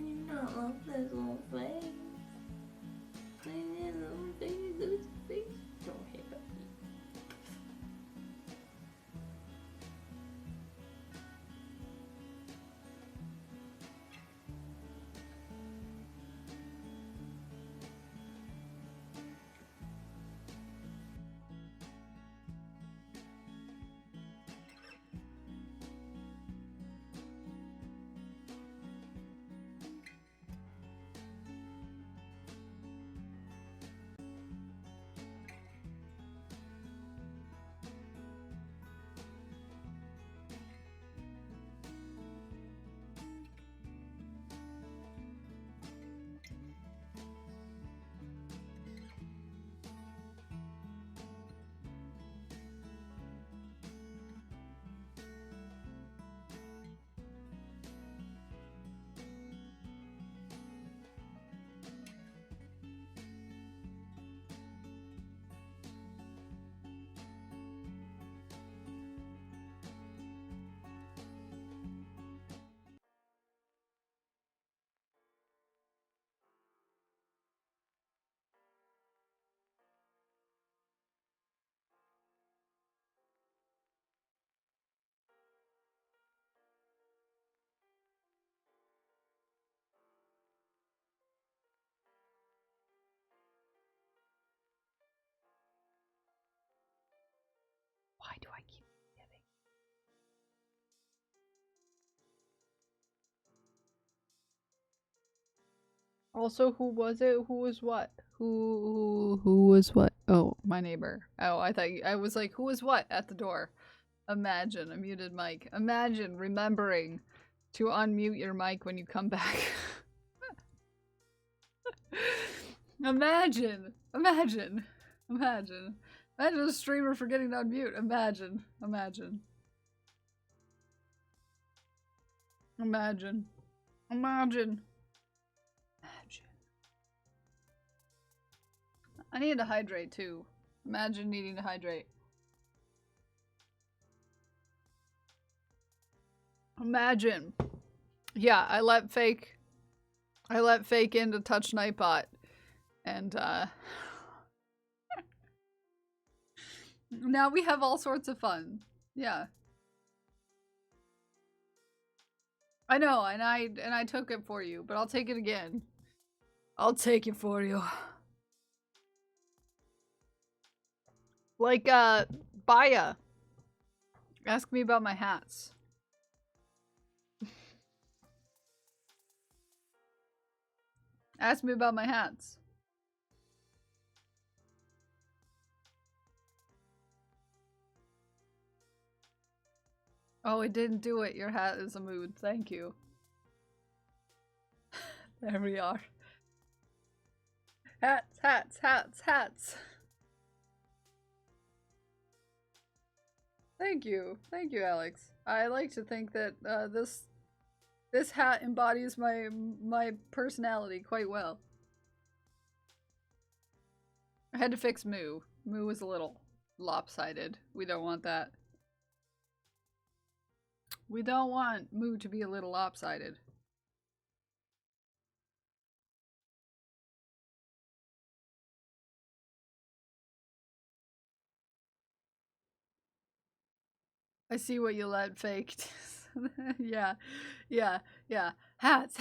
Can you not love this little face? This little baby goose face. Don't hit me. Why do I keep forgetting? Also, who was it? Who was what? Who was what? Oh, my neighbor. Oh, I was like, who was what at the door? Imagine a muted mic. Imagine remembering to unmute your mic when you come back. Imagine a streamer forgetting to unmute. Imagine. I need to hydrate too. Imagine needing to hydrate. Imagine. Yeah, I let fake in to touch Nightbot. And now we have all sorts of fun. Yeah. I know, and I took it for you, but I'll take it again. I'll take it for you. Like, Baya. Ask me about my hats. Ask me about my hats. Oh, it didn't do it. Your hat is a mood. Thank you. There we are. Hats. Thank you, Alex. I like to think that this hat embodies my personality quite well. I had to fix Moo. Moo was a little lopsided. We don't want that. We don't want Moo to be a little lopsided. I see what you let faked. Yeah. Hats.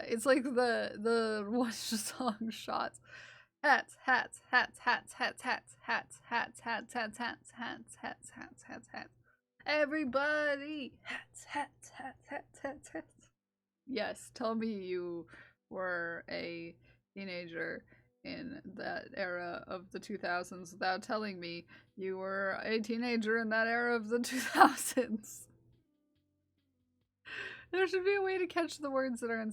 It's like the one song shots. Hats. Everybody, hats. Yes, tell me you were a teenager in that era of the 2000s without telling me you were a teenager in that era of the 2000s. There should be a way to catch the words that are in